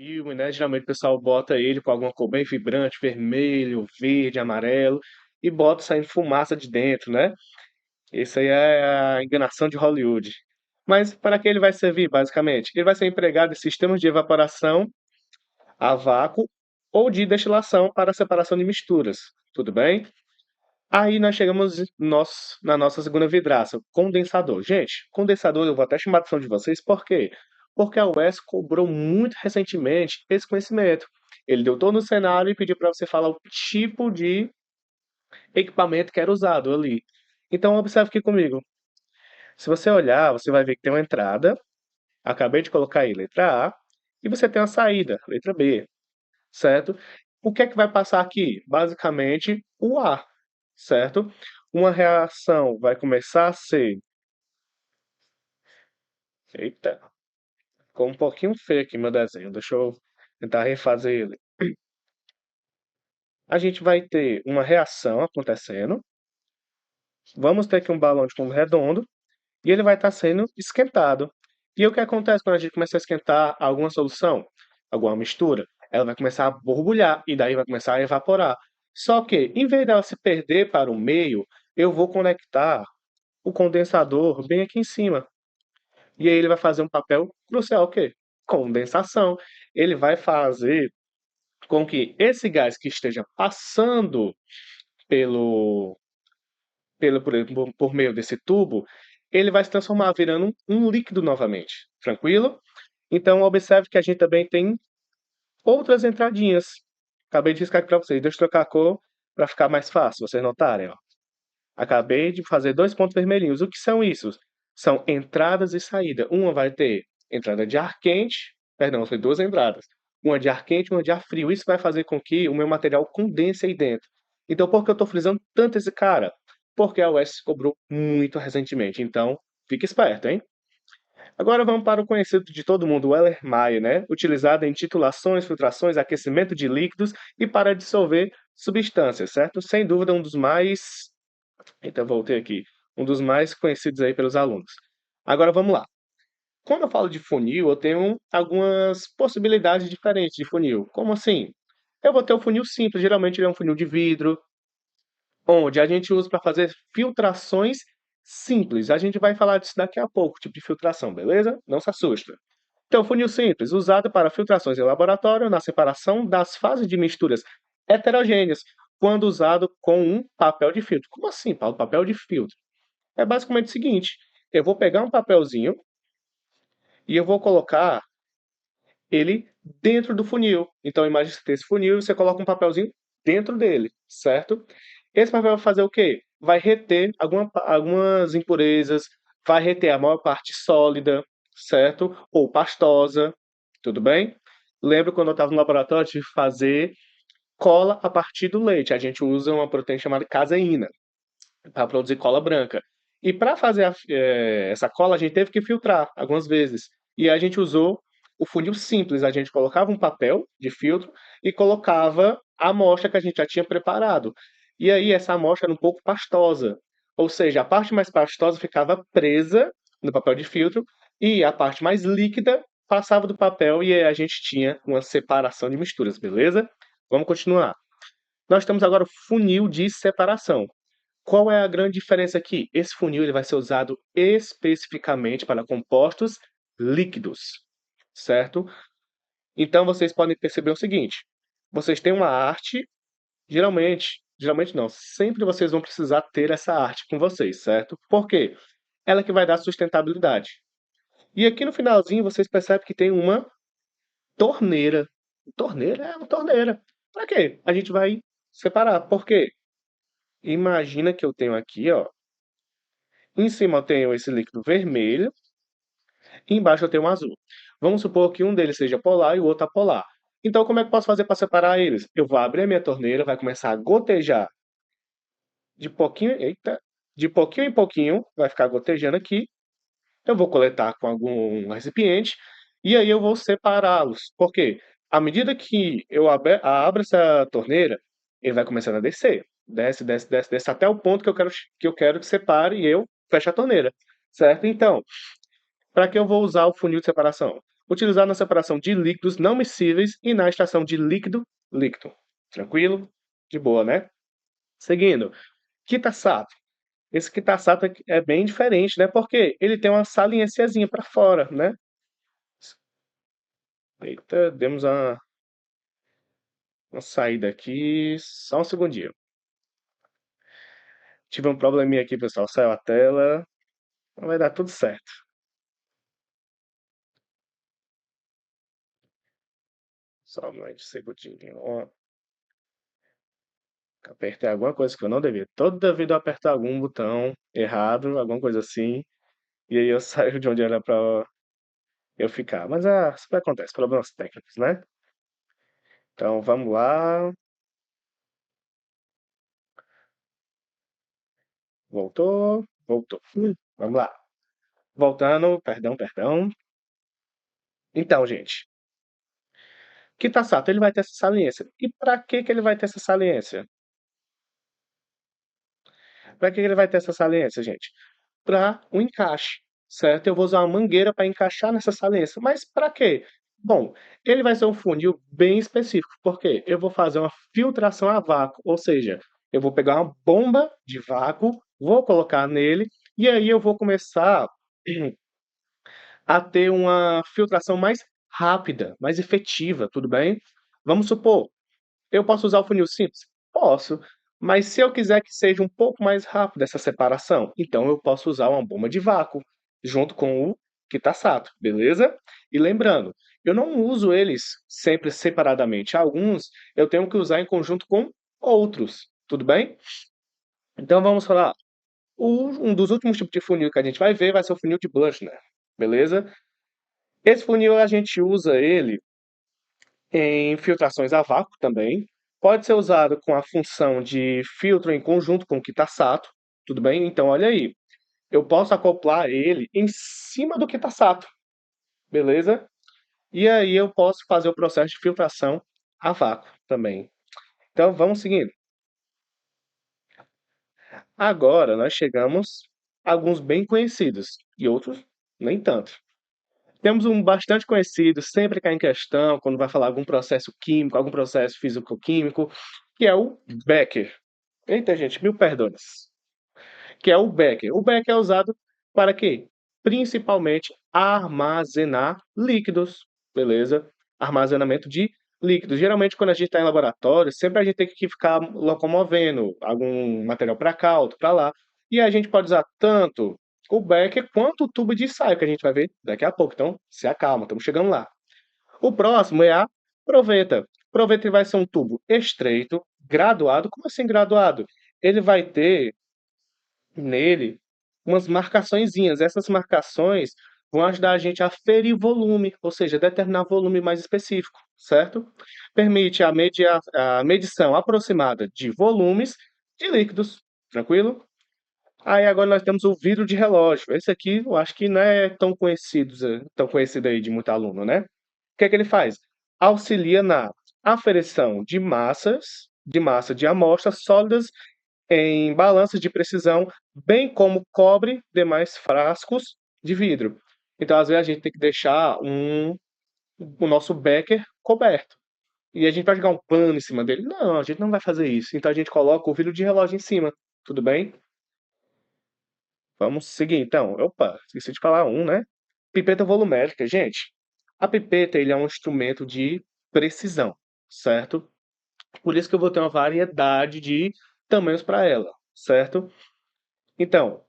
filme, né? Geralmente o pessoal bota ele com alguma cor bem vibrante, vermelho, verde, amarelo, e bota saindo fumaça de dentro, né? Isso aí é a enganação de Hollywood. Mas para que ele vai servir, basicamente? Ele vai ser empregado em sistemas de evaporação a vácuo ou de destilação para separação de misturas. Tudo bem? Aí nós chegamos na nossa segunda vidraça, condensador. Gente, condensador, eu vou até chamar a atenção de vocês, por quê? Porque a UES cobrou muito recentemente esse conhecimento. Ele deu todo o cenário e pediu para você falar o tipo de equipamento que era usado ali. Então, observe aqui comigo. Se você olhar, você vai ver que tem uma entrada, acabei de colocar aí letra A, e você tem uma saída, letra B, certo? O que é que vai passar aqui? Basicamente, o ar, certo? Uma reação vai começar a ser. Eita, ficou um pouquinho feio aqui meu desenho. Deixa eu tentar refazer ele. A gente vai ter uma reação acontecendo. Vamos ter aqui um balão de fundo redondo e ele vai estar sendo esquentado. E o que acontece quando a gente começa a esquentar alguma solução, alguma mistura? Ela vai começar a borbulhar e daí vai começar a evaporar. Só que, em vez dela se perder para o meio, eu vou conectar o condensador bem aqui em cima. E aí ele vai fazer um papel crucial, o quê? Condensação. Ele vai fazer com que esse gás que esteja passando pelo, por meio desse tubo, ele vai se transformar virando um líquido novamente. Tranquilo? Então observe que a gente também tem outras entradinhas. Acabei de riscar aqui para vocês. Deixa eu trocar a cor para ficar mais fácil, vocês notarem, ó. Acabei de fazer dois pontos vermelhinhos. O que são isso? São entradas e saída. Uma vai ter entrada de ar quente, perdão, foi duas entradas. Uma de ar quente e uma de ar frio. Isso vai fazer com que o meu material condense aí dentro. Então, por que eu estou frisando tanto esse cara? Porque a UES cobrou muito recentemente. Então, fique esperto, hein? Agora vamos para o conhecido de todo mundo, o Erlenmeyer, né? Utilizado em titulações, filtrações, aquecimento de líquidos e para dissolver substâncias, certo? Sem dúvida, um dos mais. Eita, voltei aqui. Um dos mais conhecidos aí pelos alunos. Agora vamos lá. Quando eu falo de funil, eu tenho algumas possibilidades diferentes de funil. Como assim? Eu vou ter o funil simples, geralmente ele é um funil de vidro, onde a gente usa para fazer filtrações simples. A gente vai falar disso daqui a pouco, tipo de filtração, beleza? Não se assusta. Então, funil simples, usado para filtrações em laboratório na separação das fases de misturas heterogêneas, quando usado com um papel de filtro. Como assim, Paulo? Papel de filtro? É basicamente o seguinte: eu vou pegar um papelzinho e eu vou colocar ele dentro do funil. Então, imagine que você tem esse funil e você coloca um papelzinho dentro dele, certo? Esse papel vai fazer o quê? Vai reter algumas impurezas, vai reter a maior parte sólida, certo? Ou pastosa, tudo bem? Lembro quando eu estava no laboratório de fazer cola a partir do leite. A gente usa uma proteína chamada caseína para produzir cola branca. E para fazer essa cola, a gente teve que filtrar algumas vezes. E a gente usou o funil simples. A gente colocava um papel de filtro e colocava a amostra que a gente já tinha preparado. E aí essa amostra era um pouco pastosa. Ou seja, a parte mais pastosa ficava presa no papel de filtro e a parte mais líquida passava do papel e aí a gente tinha uma separação de misturas, beleza? Vamos continuar. Nós temos agora o funil de separação. Qual é a grande diferença aqui? Esse funil ele vai ser usado especificamente para compostos líquidos, certo? Então vocês podem perceber o seguinte: vocês têm uma arte, geralmente não, sempre vocês vão precisar ter essa arte com vocês, certo? Por quê? Ela que vai dar sustentabilidade. E aqui no finalzinho vocês percebem que tem uma torneira. Torneira é uma torneira. Para quê? A gente vai separar. Por quê? Imagina que eu tenho aqui, ó, em cima eu tenho esse líquido vermelho e embaixo eu tenho um azul. Vamos supor que um deles seja polar e o outro apolar. Então, como é que eu posso fazer para separar eles? Eu vou abrir a minha torneira, vai começar a gotejar de pouquinho, eita, de pouquinho em pouquinho, vai ficar gotejando aqui. Eu vou coletar com algum recipiente e aí eu vou separá-los. Por quê? À medida que eu abro essa torneira, ele vai começando a descer. Desce, desce, desce, desce até o ponto que eu quero que separe e eu fecho a torneira. Certo? Então, para que eu vou usar o funil de separação? utilizado na separação de líquidos não miscíveis e na extração de líquido. Tranquilo? De boa, né? Seguindo, quita-sato. Esse quita-sato é bem diferente, né? Porque ele tem uma saliênciazinha para fora, né? Eita, demos uma saída aqui. Só um segundinho. Tive um probleminha aqui, pessoal. Saiu a tela. Mas vai dar tudo certo. Só um segundinho. Ó, apertei alguma coisa que eu não devia. Toda vida eu aperto algum botão errado, alguma coisa assim. E aí eu saio de onde era pra eu ficar. Mas isso acontece, problemas técnicos, né? Então vamos lá. Voltou, voltou. Vamos lá. Voltando, perdão. Então, gente, Kitasato, ele vai ter essa saliência. E para que ele vai ter essa saliência? Para que ele vai ter essa saliência, gente? Para o encaixe, certo? Eu vou usar uma mangueira para encaixar nessa saliência. Mas para quê? Bom, ele vai ser um funil bem específico, porque eu vou fazer uma filtração a vácuo, ou seja, eu vou pegar uma bomba de vácuo, vou colocar nele, e aí eu vou começar a ter uma filtração mais rápida, mais efetiva, tudo bem? Vamos supor, eu posso usar o funil simples? Posso. Mas se eu quiser que seja um pouco mais rápido essa separação, então eu posso usar uma bomba de vácuo junto com o Kitasato, beleza? E lembrando, eu não uso eles sempre separadamente. Alguns eu tenho que usar em conjunto com outros, tudo bem? Então vamos falar. Um dos últimos tipos de funil que a gente vai ver vai ser o funil de Blechner, beleza? Esse funil a gente usa ele em filtrações a vácuo também. Pode ser usado com a função de filtro em conjunto com o Kitasato, tudo bem? Então, olha aí, eu posso acoplar ele em cima do Kitasato, beleza? E aí eu posso fazer o processo de filtração a vácuo também. Então, vamos seguindo. Agora nós chegamos a alguns bem conhecidos e outros nem tanto. Temos um bastante conhecido, sempre cai em questão, quando vai falar algum processo químico, algum processo físico-químico, que é o Becker. Eita, gente, mil perdões. Que é o Becker. O Becker é usado para quê? Principalmente armazenar líquidos, beleza? Armazenamento de líquidos. Geralmente, quando a gente está em laboratório, sempre a gente tem que ficar locomovendo algum material para cá, outro para lá. E a gente pode usar tanto o Becker quanto o tubo de ensaio, que a gente vai ver daqui a pouco. Então, se acalma, estamos chegando lá. O próximo é a proveta. Proveta vai ser um tubo estreito, graduado. Como assim graduado? Ele vai ter nele umas marcaçõezinhas. Essas marcações vão ajudar a gente a ferir volume, ou seja, determinar volume mais específico, certo? Permite a medição aproximada de volumes de líquidos, tranquilo? Aí agora nós temos o vidro de relógio. Esse aqui eu acho que não é tão conhecido aí de muito aluno, né? O que é que ele faz? Auxilia na aferição de massa de amostras sólidas em balanças de precisão, bem como cobre demais frascos de vidro. Então, às vezes, a gente tem que deixar o nosso becker coberto. E a gente vai jogar um pano em cima dele. Não, a gente não vai fazer isso. Então, a gente coloca o vidro de relógio em cima. Tudo bem? Vamos seguir, então. Opa, esqueci de falar né? Pipeta volumétrica. Gente, a pipeta ele é um instrumento de precisão, certo? Por isso que eu vou ter uma variedade de tamanhos para ela, certo? Então,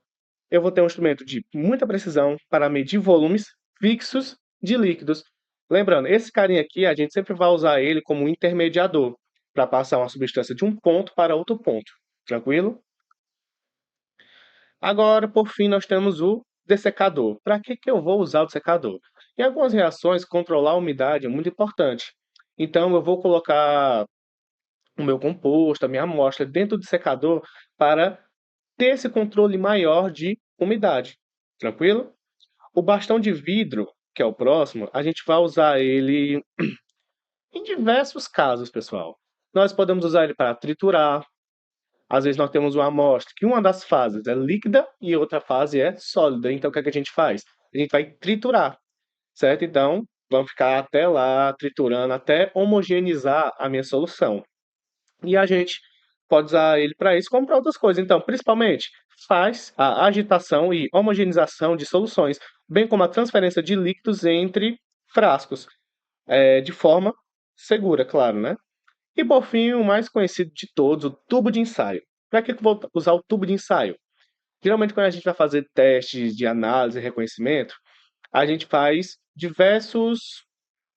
eu vou ter um instrumento de muita precisão para medir volumes fixos de líquidos. Lembrando, esse carinha aqui, a gente sempre vai usar ele como um intermediador para passar uma substância de um ponto para outro ponto. Tranquilo? Agora, por fim, nós temos o dessecador. Para que eu vou usar o dessecador? Em algumas reações, controlar a umidade é muito importante. Então, eu vou colocar o meu composto, a minha amostra dentro do secador para ter esse controle maior de umidade. Tranquilo? O bastão de vidro, que é o próximo, a gente vai usar ele em diversos casos, pessoal. Nós podemos usar ele para triturar. Às vezes nós temos uma amostra que uma das fases é líquida e outra fase é sólida. Então o que é que a gente faz? A gente vai triturar, certo? Então Vamos ficar até lá triturando, até homogeneizar a minha solução. E a gente pode usar ele para isso como para outras coisas. Então, principalmente, faz a agitação e homogeneização de soluções, bem como a transferência de líquidos entre frascos, de forma segura, claro, né? E por fim, o mais conhecido de todos, o tubo de ensaio. Para que eu vou usar o tubo de ensaio? Geralmente, quando a gente vai fazer testes de análise e reconhecimento, a gente faz diversos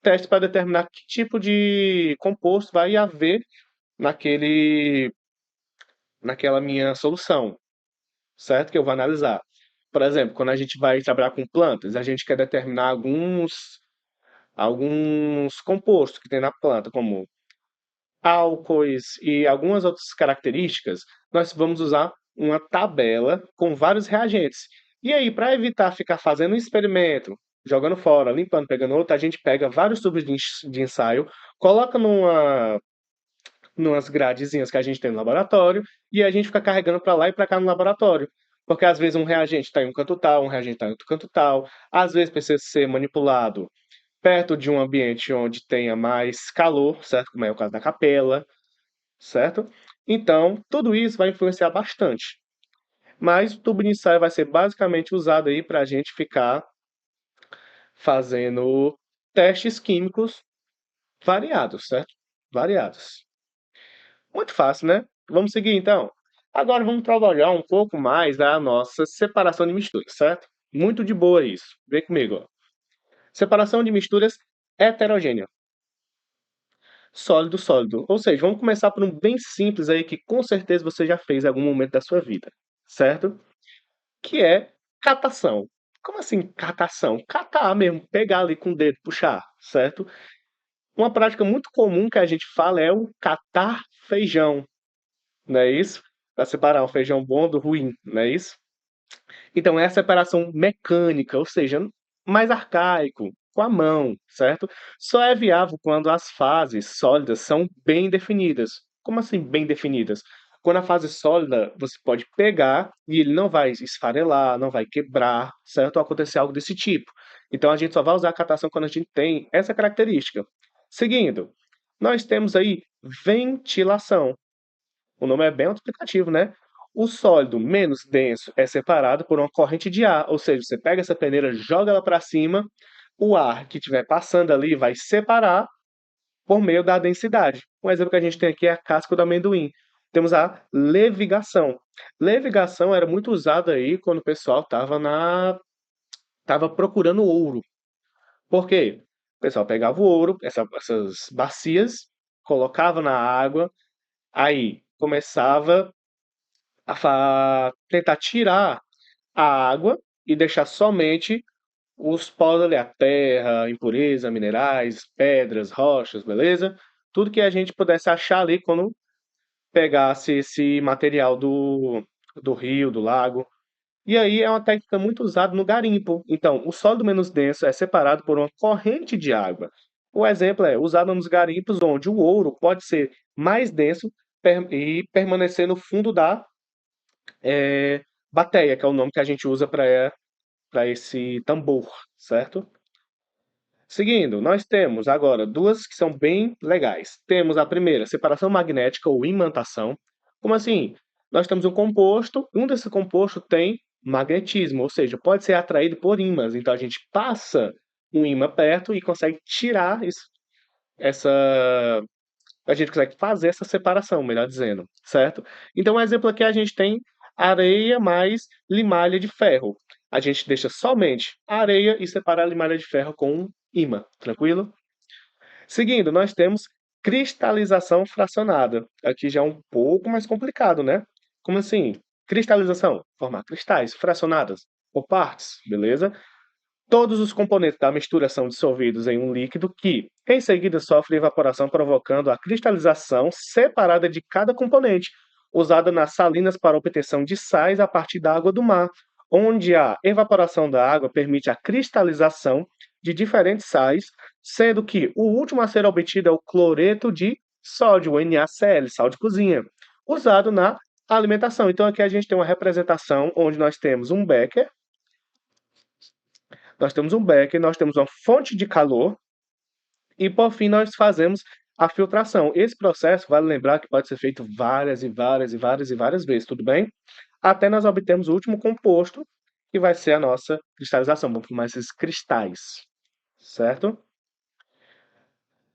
testes para determinar que tipo de composto vai haver naquele, naquela minha solução, certo? Que eu vou analisar. Por exemplo, quando a gente vai trabalhar com plantas, a gente quer determinar alguns compostos que tem na planta, como álcoois e algumas outras características, nós vamos usar uma tabela com vários reagentes. E aí, para evitar ficar fazendo um experimento, jogando fora, limpando, pegando outro, a gente pega vários tubos de ensaio, coloca numas gradezinhas que a gente tem no laboratório e a gente fica carregando para lá e para cá no laboratório. Porque às vezes um reagente está em um canto tal, um reagente está em outro canto tal, às vezes precisa ser manipulado perto de um ambiente onde tenha mais calor, certo? Como é o caso da capela, certo? Então, tudo isso vai influenciar bastante. Mas o tubo de ensaio vai ser basicamente usado aí para a gente ficar fazendo testes químicos variados, certo? Variados. Muito fácil, né? Vamos seguir então. Agora vamos trabalhar um pouco mais da nossa separação de misturas, certo? Muito de boa isso. Vem comigo, ó. Separação de misturas heterogênea. Sólido, sólido. Ou seja, vamos começar por um bem simples aí que com certeza você já fez em algum momento da sua vida, certo? Que é catação. Como assim catação? Catar mesmo, pegar ali com o dedo, puxar, certo? Uma prática muito comum que a gente fala é o catar feijão, não é isso? Para separar um feijão bom do ruim, não é isso? Então é a separação mecânica, ou seja, mais arcaico, com a mão, certo? Só é viável quando as fases sólidas são bem definidas. Como assim bem definidas? Quando a fase sólida, você pode pegar e ele não vai esfarelar, não vai quebrar, certo? Ou acontecer algo desse tipo. Então a gente só vai usar a catação quando a gente tem essa característica. Seguindo, nós temos aí ventilação. O nome é bem autoexplicativo, né? O sólido menos denso é separado por uma corrente de ar, ou seja, você pega essa peneira, joga ela para cima, o ar que estiver passando ali vai separar por meio da densidade. Um exemplo que a gente tem aqui é a casca do amendoim. Temos a levigação. Levigação era muito usada aí quando o pessoal tava procurando ouro. Por quê? O pessoal pegava o ouro, essas bacias, colocava na água, aí começava tentar tirar a água e deixar somente os poros ali, a terra, impureza, minerais, pedras, rochas, beleza? Tudo que a gente pudesse achar ali quando pegasse esse material do rio, do lago. E aí é uma técnica muito usada no garimpo. Então, o sólido menos denso é separado por uma corrente de água. O exemplo é usado nos garimpos onde o ouro pode ser mais denso e permanecer no fundo da bateia, que é o nome que a gente usa para esse tambor, certo? Seguindo, nós temos agora duas que são bem legais. Temos a primeira, separação magnética ou imantação. Como assim? Nós temos um composto, um desses compostos tem magnetismo, ou seja, pode ser atraído por ímãs. Então a gente passa um ímã perto e consegue tirar isso, essa. A gente consegue fazer essa separação, melhor dizendo, certo? Então, um exemplo aqui a gente tem areia mais limalha de ferro. A gente deixa somente a areia e separa a limalha de ferro com um ímã, tranquilo? Seguindo, nós temos cristalização fracionada. Aqui já é um pouco mais complicado, né? Como assim? Cristalização, formar cristais fracionadas por partes, beleza? Todos os componentes da mistura são dissolvidos em um líquido que, em seguida, sofre evaporação, provocando a cristalização separada de cada componente, usada nas salinas para obtenção de sais a partir da água do mar, onde a evaporação da água permite a cristalização de diferentes sais, sendo que o último a ser obtido é o cloreto de sódio, o NaCl, sal de cozinha, usado na alimentação. Então aqui a gente tem uma representação onde nós temos um becker, nós temos um becker, nós temos uma fonte de calor e, por fim, nós fazemos a filtração. Esse processo, vale lembrar que pode ser feito várias e várias e várias e várias vezes, tudo bem? Até nós obtermos o último composto, que vai ser a nossa cristalização. Vamos formar esses cristais, certo?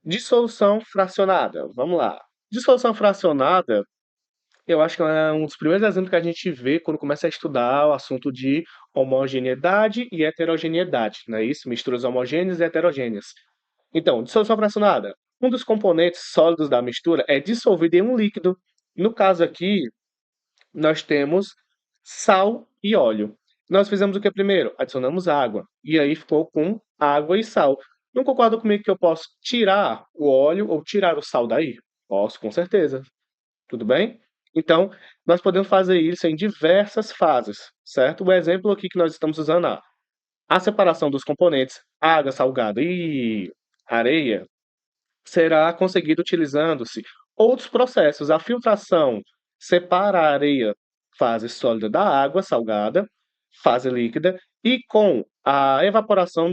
Dissolução fracionada. Vamos lá. Dissolução fracionada, eu acho que é um dos primeiros exemplos que a gente vê quando começa a estudar o assunto de homogeneidade e heterogeneidade, não é isso? Misturas homogêneas e heterogêneas. Então, dissolução fracionada. Um dos componentes sólidos da mistura é dissolvido em um líquido. No caso aqui, nós temos sal e óleo. Nós fizemos o que primeiro? Adicionamos água. E aí ficou com água e sal. Não concorda comigo que eu posso tirar o óleo ou tirar o sal daí? Posso, com certeza. Tudo bem? Então, nós podemos fazer isso em diversas fases, certo? O exemplo aqui que nós estamos usando é a separação dos componentes água salgada e areia será conseguido utilizando-se outros processos. A filtração separa a areia, fase sólida, da água salgada, fase líquida, e com a evaporação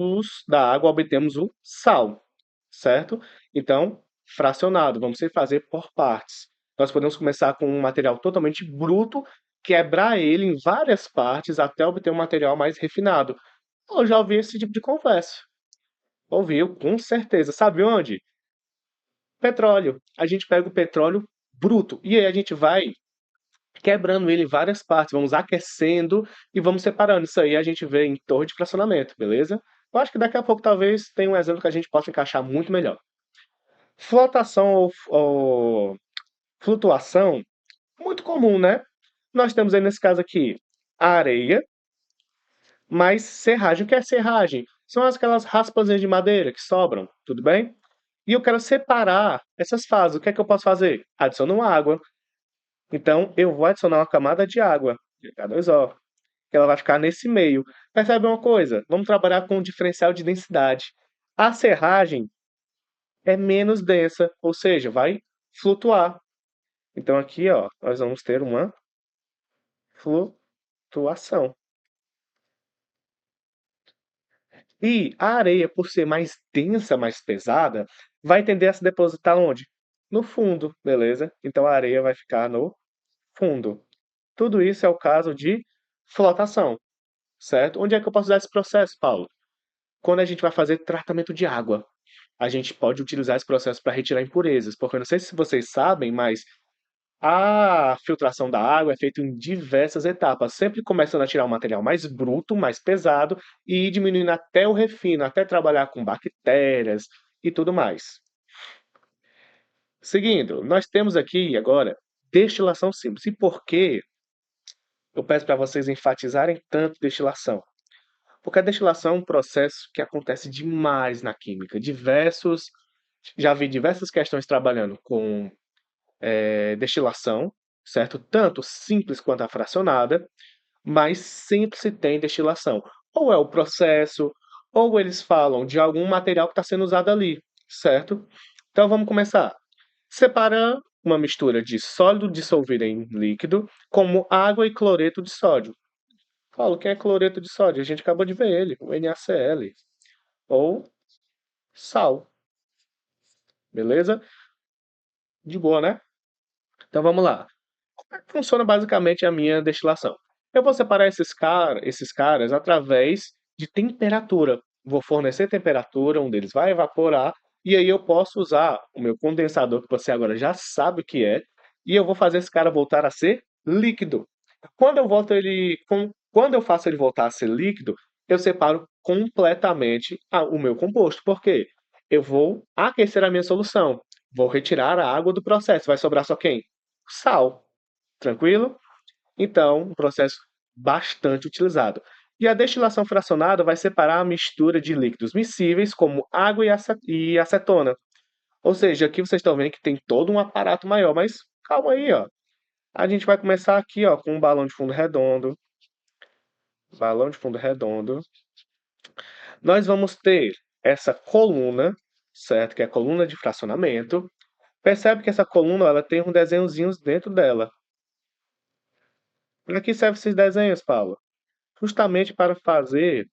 da água obtemos o sal, certo? Então, fracionado, vamos fazer por partes. Nós podemos começar com um material totalmente bruto, quebrar ele em várias partes até obter um material mais refinado. Eu já ouvi esse tipo de conversa. Ouviu, com certeza. Sabe onde? Petróleo. A gente pega o petróleo bruto e aí a gente vai quebrando ele em várias partes, vamos aquecendo e vamos separando. Isso aí a gente vê em torre de fracionamento, beleza? Eu acho que daqui a pouco talvez tenha um exemplo que a gente possa encaixar muito melhor. Flotação ou flutuação, muito comum, né? Nós temos aí nesse caso aqui a areia, mais serragem. O que é serragem? São aquelas raspazinhas de madeira que sobram, tudo bem? E eu quero separar essas fases. O que é que eu posso fazer? Adiciono água. Então, eu vou adicionar uma camada de água, H2O, que ela vai ficar nesse meio. Percebe uma coisa? Vamos trabalhar com o diferencial de densidade. A serragem é menos densa, ou seja, vai flutuar. Então, aqui, ó, nós vamos ter uma flutuação. E a areia, por ser mais densa, mais pesada, vai tender a se depositar onde? No fundo, beleza? Então, a areia vai ficar no fundo. Tudo isso é o caso de flotação, certo? Onde é que eu posso usar esse processo, Paulo? Quando a gente vai fazer tratamento de água, a gente pode utilizar esse processo para retirar impurezas, porque eu não sei se vocês sabem, mas a filtração da água é feita em diversas etapas, sempre começando a tirar o material mais bruto, mais pesado, e ir diminuindo até o refino, até trabalhar com bactérias e tudo mais. Seguindo, nós temos aqui agora destilação simples. E por que eu peço para vocês enfatizarem tanto destilação? Porque a destilação é um processo que acontece demais na química. Já vi diversas questões trabalhando com destilação, certo? Tanto simples quanto a fracionada, mas sempre se tem destilação. Ou é o processo, ou eles falam de algum material que está sendo usado ali, certo? Então vamos começar. Separa uma mistura de sólido dissolvido em líquido, como água e cloreto de sódio. Paulo, quem é cloreto de sódio? A gente acabou de ver ele, o NaCl. Ou sal, beleza? De boa, né? Então vamos lá. Como é que funciona basicamente a minha destilação? Eu vou separar esses caras através de temperatura. Vou fornecer temperatura, um deles vai evaporar, e aí eu posso usar o meu condensador, que você agora já sabe o que é, e eu vou fazer esse cara voltar a ser líquido. Quando eu faço ele voltar a ser líquido, eu separo completamente o meu composto. Por quê? Eu vou aquecer a minha solução. Vou retirar a água do processo. Vai sobrar só quem? Sal. Tranquilo? Então, um processo bastante utilizado. E a destilação fracionada vai separar a mistura de líquidos miscíveis, como água e acetona. Ou seja, aqui vocês estão vendo que tem todo um aparato maior, mas calma aí, ó. A gente vai começar aqui, ó, com um balão de fundo redondo. Balão de fundo redondo. Nós vamos ter essa coluna, certo? Que é a coluna de fracionamento. Percebe que essa coluna ela tem um desenhozinhos dentro dela. Para que servem esses desenhos, Paulo? Justamente para fazer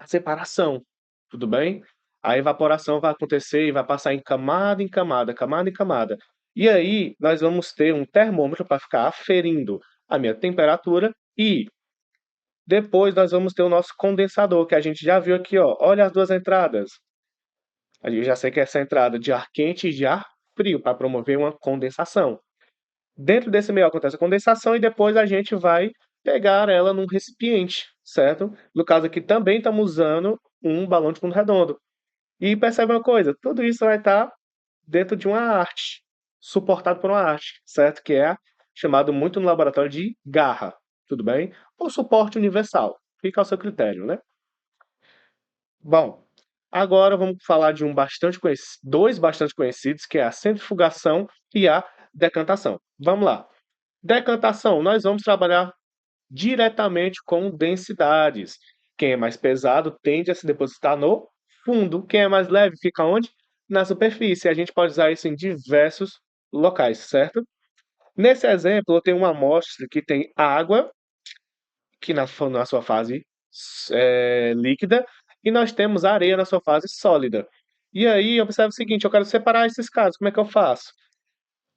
a separação, tudo bem? A evaporação vai acontecer e vai passar em camada, camada em camada. E aí nós vamos ter um termômetro para ficar aferindo a minha temperatura e depois nós vamos ter o nosso condensador, que a gente já viu aqui, ó. Olha as duas entradas. Eu já sei que essa entrada de ar quente e de ar frio para promover uma condensação. Dentro desse meio acontece a condensação e depois a gente vai pegar ela num recipiente, certo? No caso aqui também estamos usando um balão de fundo redondo. E percebe uma coisa, tudo isso vai estar dentro de uma arte, suportado por uma arte, certo? Que é chamado muito no laboratório de garra, tudo bem? Ou suporte universal, fica ao seu critério, né? Bom, agora vamos falar de dois bastante conhecidos, que é a centrifugação e a decantação. Vamos lá. Decantação, nós vamos trabalhar diretamente com densidades. Quem é mais pesado tende a se depositar no fundo, quem é mais leve fica onde? Na superfície. A gente pode usar isso em diversos locais, certo? Nesse exemplo, eu tenho uma amostra que tem água, que na sua fase líquida, e nós temos areia na sua fase sólida. E aí, observe o seguinte, eu quero separar esses casos, como é que eu faço?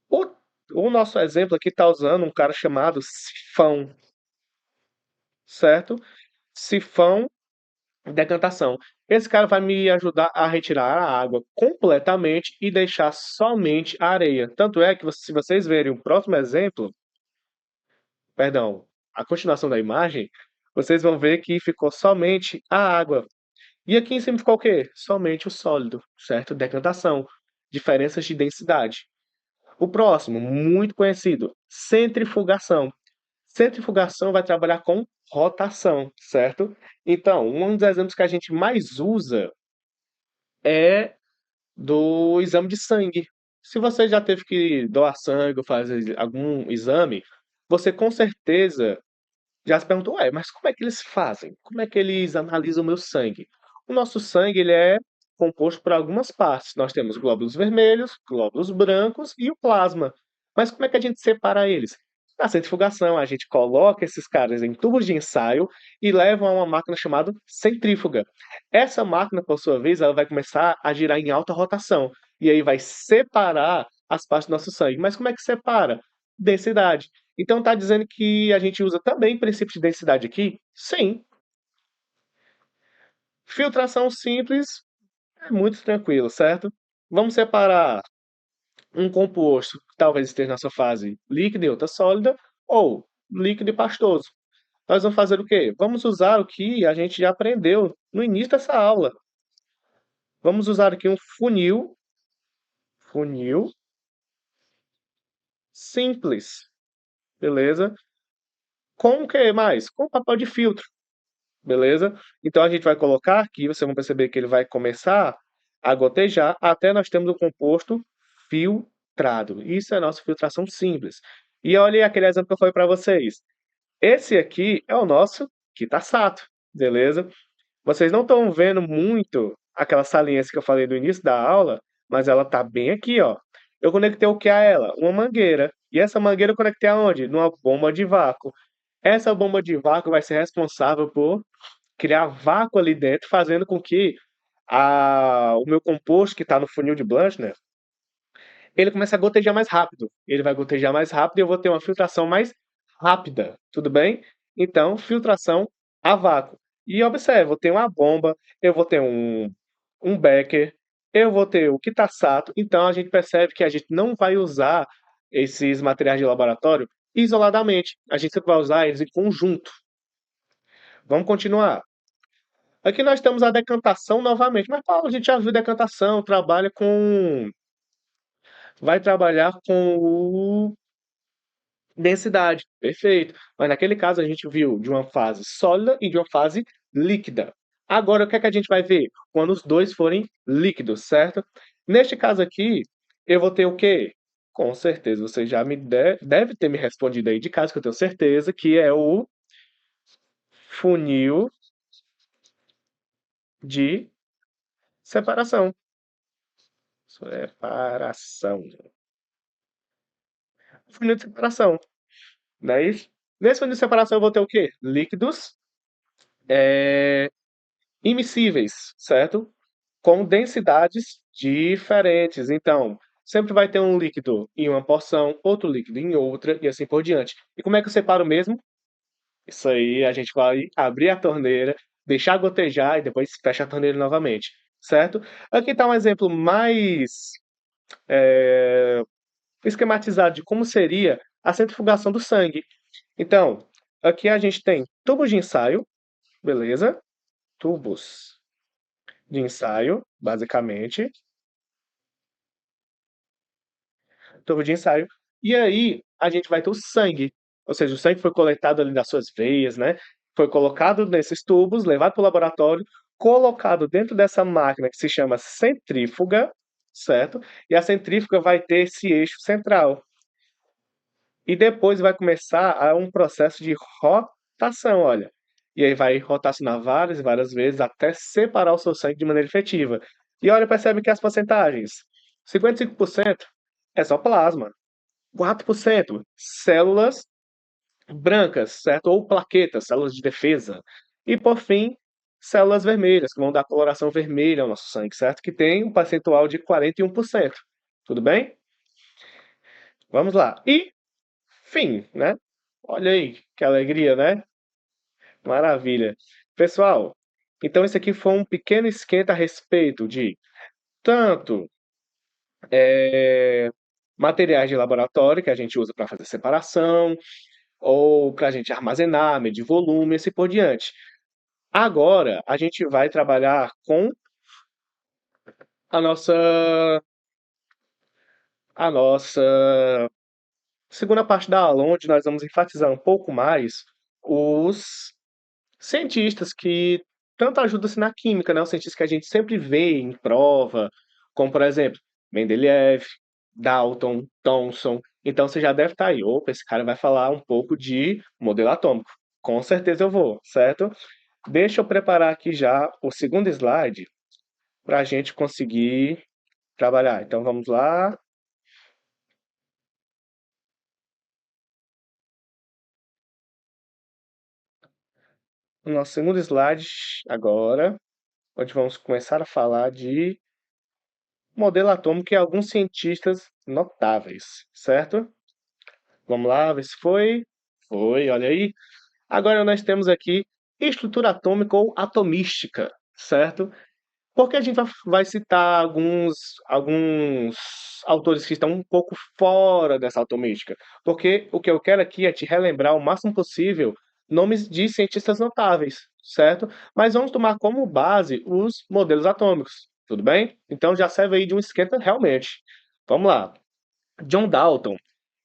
O, o nosso exemplo aqui está usando um cara chamado sifão, certo? Sifão, decantação. Esse cara vai me ajudar a retirar a água completamente e deixar somente a areia. Tanto é que, se vocês verem o próximo exemplo, perdão, a continuação da imagem, vocês vão ver que ficou somente a água. E aqui em cima ficou o quê? Somente o sólido, certo? Decantação. Diferenças de densidade. O próximo, muito conhecido, centrifugação. Centrifugação vai trabalhar com rotação, certo? Então, um dos exemplos que a gente mais usa é do exame de sangue. Se você já teve que doar sangue ou fazer algum exame, você com certeza já se perguntou, ué, mas como é que eles fazem? Como é que eles analisam o meu sangue? O nosso sangue, ele é composto por algumas partes. Nós temos glóbulos vermelhos, glóbulos brancos e o plasma. Mas como é que a gente separa eles? Na centrifugação, a gente coloca esses caras em tubos de ensaio e levam a uma máquina chamada centrífuga. Essa máquina, por sua vez, ela vai começar a girar em alta rotação. E aí vai separar as partes do nosso sangue. Mas como é que separa? Densidade. Então está dizendo que a gente usa também princípio de densidade aqui? Sim. Filtração simples é muito tranquilo, certo? Vamos separar um composto que talvez esteja na sua fase líquida e outra sólida, ou líquido e pastoso. Nós vamos fazer o quê? Vamos usar o que a gente já aprendeu no início dessa aula. Vamos usar aqui um funil simples, beleza? Com o que mais? Com papel de filtro. Beleza? Então a gente vai colocar aqui, vocês vão perceber que ele vai começar a gotejar até nós termos o composto filtrado. Isso é a nossa filtração simples. E olha aí aquele exemplo que eu falei para vocês. Esse aqui é o nosso Kitasato, beleza? Vocês não estão vendo muito aquela saliência que eu falei no início da aula, mas ela tá bem aqui, ó. Eu conectei o que a ela? Uma mangueira. E essa mangueira eu conectei aonde? Numa bomba de vácuo. Essa bomba de vácuo vai ser responsável por criar vácuo ali dentro, fazendo com que o meu composto que está no funil de Blanchet, ele comece a gotejar mais rápido. Ele vai gotejar mais rápido e eu vou ter uma filtração mais rápida, tudo bem? Então, filtração a vácuo. E observe, eu tenho uma bomba, eu vou ter um becker, eu vou ter o Kitasato, então a gente percebe que a gente não vai usar esses materiais de laboratório isoladamente, a gente sempre vai usar eles em conjunto. Vamos continuar. Aqui nós temos a decantação novamente. Mas, Paulo, a gente já viu decantação, vai trabalhar com o densidade. Perfeito. Mas naquele caso a gente viu de uma fase sólida e de uma fase líquida. Agora, o que é que a gente vai ver? Quando os dois forem líquidos, certo? Neste caso aqui, eu vou ter o quê? Com certeza, você já deve ter me respondido aí de casa, que eu tenho certeza, que é o funil de separação. Separação. Funil de separação, não é isso? Nesse funil de separação eu vou ter o quê? Líquidos, imissíveis, certo? Com densidades diferentes. Então, sempre vai ter um líquido em uma porção, outro líquido em outra e assim por diante. E como é que eu separo mesmo? Isso aí a gente vai abrir a torneira, deixar gotejar e depois fecha a torneira novamente, certo? Aqui está um exemplo mais esquematizado de como seria a centrifugação do sangue. Então, aqui a gente tem tubos de ensaio, beleza? Tubos de ensaio, basicamente, tubo de ensaio. E aí a gente vai ter o sangue, ou seja, o sangue foi coletado ali das suas veias, né? Foi colocado nesses tubos, levado para o laboratório, colocado dentro dessa máquina que se chama centrífuga, certo? E a centrífuga vai ter esse eixo central. E depois vai começar um processo de rotação, olha. E aí vai rotacionar várias e várias vezes até separar o seu sangue de maneira efetiva. E olha, percebe que as porcentagens: 55% é só plasma, 4% células brancas, certo? Ou plaquetas, células de defesa. E por fim, células vermelhas, que vão dar coloração vermelha ao nosso sangue, certo? Que tem um percentual de 41%. Tudo bem? Vamos lá. E fim, né? Olha aí, que alegria, né? Maravilha. Pessoal, então esse aqui foi um pequeno esquenta a respeito de tanto materiais de laboratório que a gente usa para fazer separação, ou para a gente armazenar, medir volume, e assim por diante. Agora, a gente vai trabalhar com a nossa segunda parte da aula, onde nós vamos enfatizar um pouco mais os cientistas que tanto ajudam-se na química, né? Os cientistas que a gente sempre vê em prova, como por exemplo, Mendeleev, Dalton, Thomson. Então você já deve estar aí. Opa, esse cara vai falar um pouco de modelo atômico. Com certeza eu vou, certo? Deixa eu preparar aqui já o segundo slide para a gente conseguir trabalhar. Então vamos lá. O nosso segundo slide agora, onde vamos começar a falar de modelo atômico e alguns cientistas notáveis, certo? Vamos lá, ver se foi. Foi, olha aí. Agora nós temos aqui estrutura atômica ou atomística, certo? Porque a gente vai citar alguns autores que estão um pouco fora dessa atomística. Porque o que eu quero aqui é te relembrar o máximo possível nomes de cientistas notáveis, certo? Mas vamos tomar como base os modelos atômicos, tudo bem? Então já serve aí de um esquenta realmente. Vamos lá. John Dalton.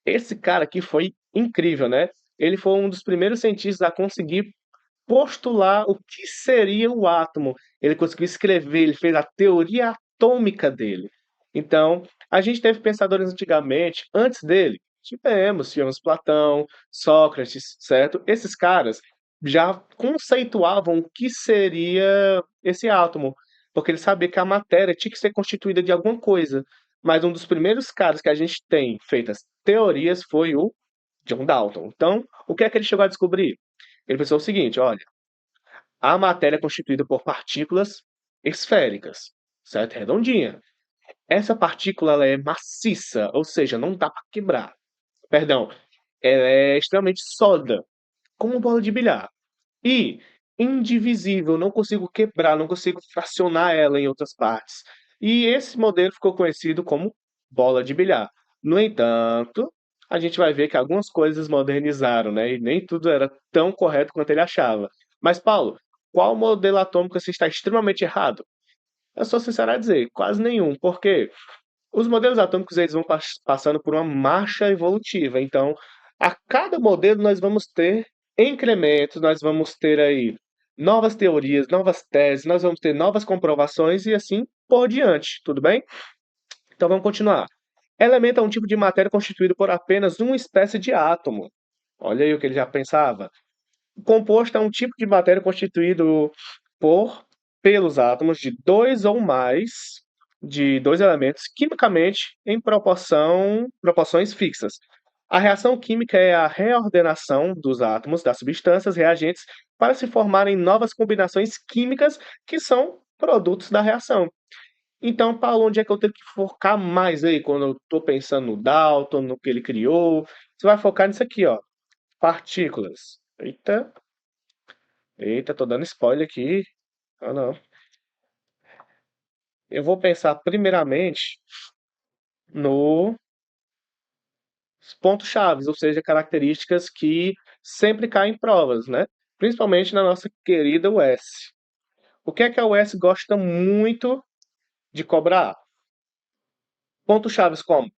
Esse cara aqui foi incrível, né? Ele foi um dos primeiros cientistas a conseguir postular o que seria o átomo. Ele conseguiu escrever, ele fez a teoria atômica dele. Então, a gente teve pensadores antigamente, antes dele, tivemos Platão, Sócrates, certo? Esses caras já conceituavam o que seria esse átomo, porque eles sabiam que a matéria tinha que ser constituída de alguma coisa. Mas um dos primeiros caras que a gente tem feitas teorias foi o John Dalton. Então, o que é que ele chegou a descobrir? Ele pensou o seguinte, olha, a matéria é constituída por partículas esféricas, certo? Redondinha. Essa partícula ela é maciça, ou seja, não dá para quebrar. Perdão, ela é extremamente sólida, como uma bola de bilhar. E indivisível, não consigo quebrar, não consigo fracionar ela em outras partes. E esse modelo ficou conhecido como bola de bilhar. No entanto, a gente vai ver que algumas coisas modernizaram, né? E nem tudo era tão correto quanto ele achava. Mas, Paulo, qual modelo atômico você está extremamente errado? Eu sou sincero a dizer, quase nenhum. Por quê? Os modelos atômicos eles vão passando por uma marcha evolutiva. Então, a cada modelo nós vamos ter incrementos, nós vamos ter aí novas teorias, novas teses, nós vamos ter novas comprovações e assim por diante, tudo bem? Então vamos continuar. Elemento é um tipo de matéria constituído por apenas uma espécie de átomo. Olha aí o que ele já pensava. Composto é um tipo de matéria constituído por pelos átomos de dois ou mais de dois elementos quimicamente em proporções fixas. A reação química é a reordenação dos átomos das substâncias reagentes para se formarem novas combinações químicas que são produtos da reação. Então, Paulo, onde é que eu tenho que focar mais aí quando eu estou pensando no Dalton, no que ele criou? Você vai focar nisso aqui, ó, partículas. Eita, eita, tô dando spoiler aqui. Ah, não. Eu vou pensar primeiramente nos pontos chaves, ou seja, características que sempre caem em provas, né? Principalmente na nossa querida UES. O que é que a UES gosta muito de cobrar? Pontos chaves como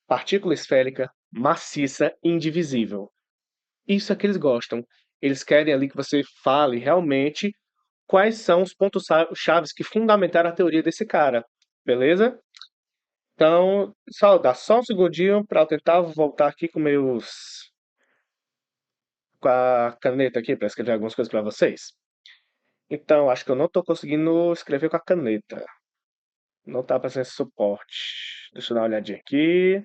partícula esférica, maciça e indivisível. Isso é que eles gostam. Eles querem ali que você fale realmente quais são os pontos chaves que fundamentaram a teoria desse cara. Beleza? Então, dá só um segundinho para eu tentar voltar aqui com a caneta aqui para escrever algumas coisas para vocês. Então, acho que eu não estou conseguindo escrever com a caneta. Não está aparecendo esse suporte. Deixa eu dar uma olhadinha aqui.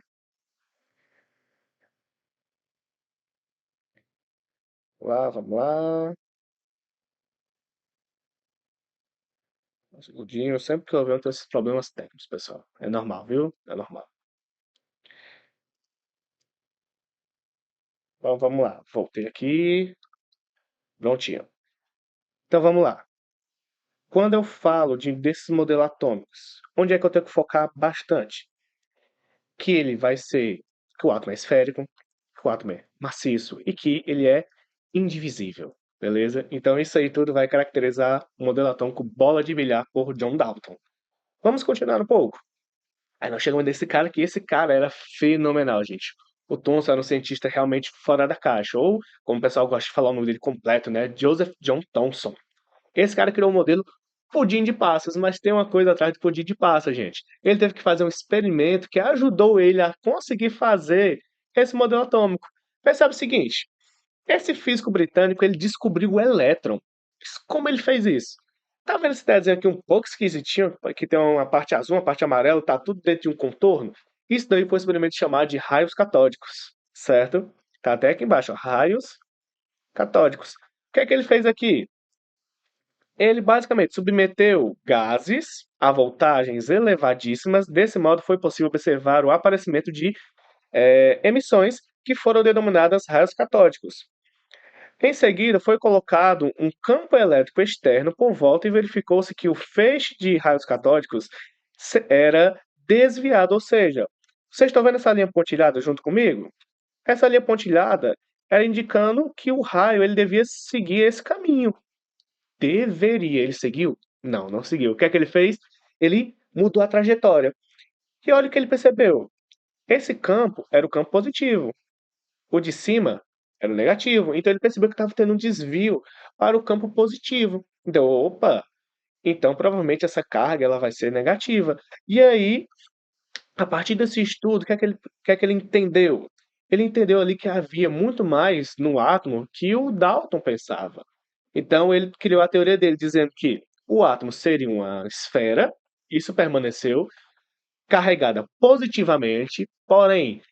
Vamos lá. Um segundinho. Sempre que eu venho, eu tenho esses problemas técnicos, pessoal. É normal, viu? É normal. Então, vamos lá. Voltei aqui. Prontinho. Então, vamos lá. Quando eu falo desses modelos atômicos, onde é que eu tenho que focar bastante? Que ele vai ser que o átomo é esférico, que o átomo é maciço e que ele é indivisível, beleza? Então isso aí tudo vai caracterizar o modelo atômico bola de bilhar por John Dalton. Vamos continuar um pouco. Aí nós chegamos nesse cara que esse cara era fenomenal, gente. O Thomson era um cientista realmente fora da caixa, ou como o pessoal gosta de falar o nome dele completo, né? Joseph John Thomson. Esse cara criou um modelo pudim de passas, mas tem uma coisa atrás do pudim de passas, gente. Ele teve que fazer um experimento que ajudou ele a conseguir fazer esse modelo atômico. Percebe o seguinte, esse físico britânico, ele descobriu o elétron. Como ele fez isso? Tá vendo esse desenho aqui um pouco esquisitinho? Que tem uma parte azul, uma parte amarela, tá tudo dentro de um contorno? Isso daí foi simplesmente chamado de raios catódicos, certo? Tá até aqui embaixo, ó, raios catódicos. O que é que ele fez aqui? Ele basicamente submeteu gases a voltagens elevadíssimas. Desse modo, foi possível observar o aparecimento de emissões que foram denominadas raios catódicos. Em seguida, foi colocado um campo elétrico externo por volta e verificou-se que o feixe de raios catódicos era desviado, ou seja, vocês estão vendo essa linha pontilhada junto comigo? Essa linha pontilhada era indicando que o raio ele devia seguir esse caminho. Deveria. Ele seguiu? Não, não seguiu. O que é que ele fez? Ele mudou a trajetória. E olha o que ele percebeu. Esse campo era o campo positivo. O de cima era o negativo. Então ele percebeu que estava tendo um desvio para o campo positivo. Então, opa, então provavelmente essa carga ela vai ser negativa. E aí, a partir desse estudo, o que é que ele entendeu? Ele entendeu ali que havia muito mais no átomo que o Dalton pensava. Então ele criou a teoria dele dizendo que o átomo seria uma esfera, isso permaneceu, carregada positivamente, porém,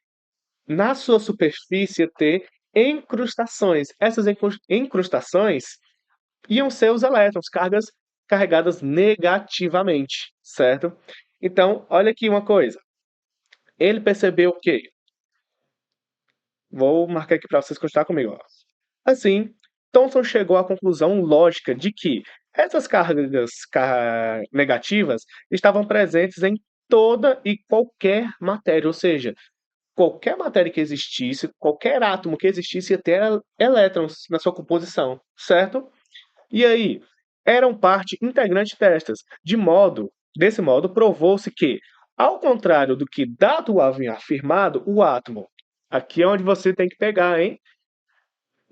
na sua superfície ter encrustações. Essas encrustações iam ser os elétrons, cargas carregadas negativamente, certo? Então, olha aqui uma coisa. Ele percebeu que, vou marcar aqui para vocês continuar comigo, ó. Assim, Thomson chegou à conclusão lógica de que essas cargas negativas estavam presentes em toda e qualquer matéria, ou seja, qualquer matéria que existisse, qualquer átomo que existisse ia ter elétrons na sua composição, certo? E aí, eram parte integrante destas, desse modo, provou-se que, ao contrário do que Dado havia afirmado, o átomo, aqui é onde você tem que pegar, hein?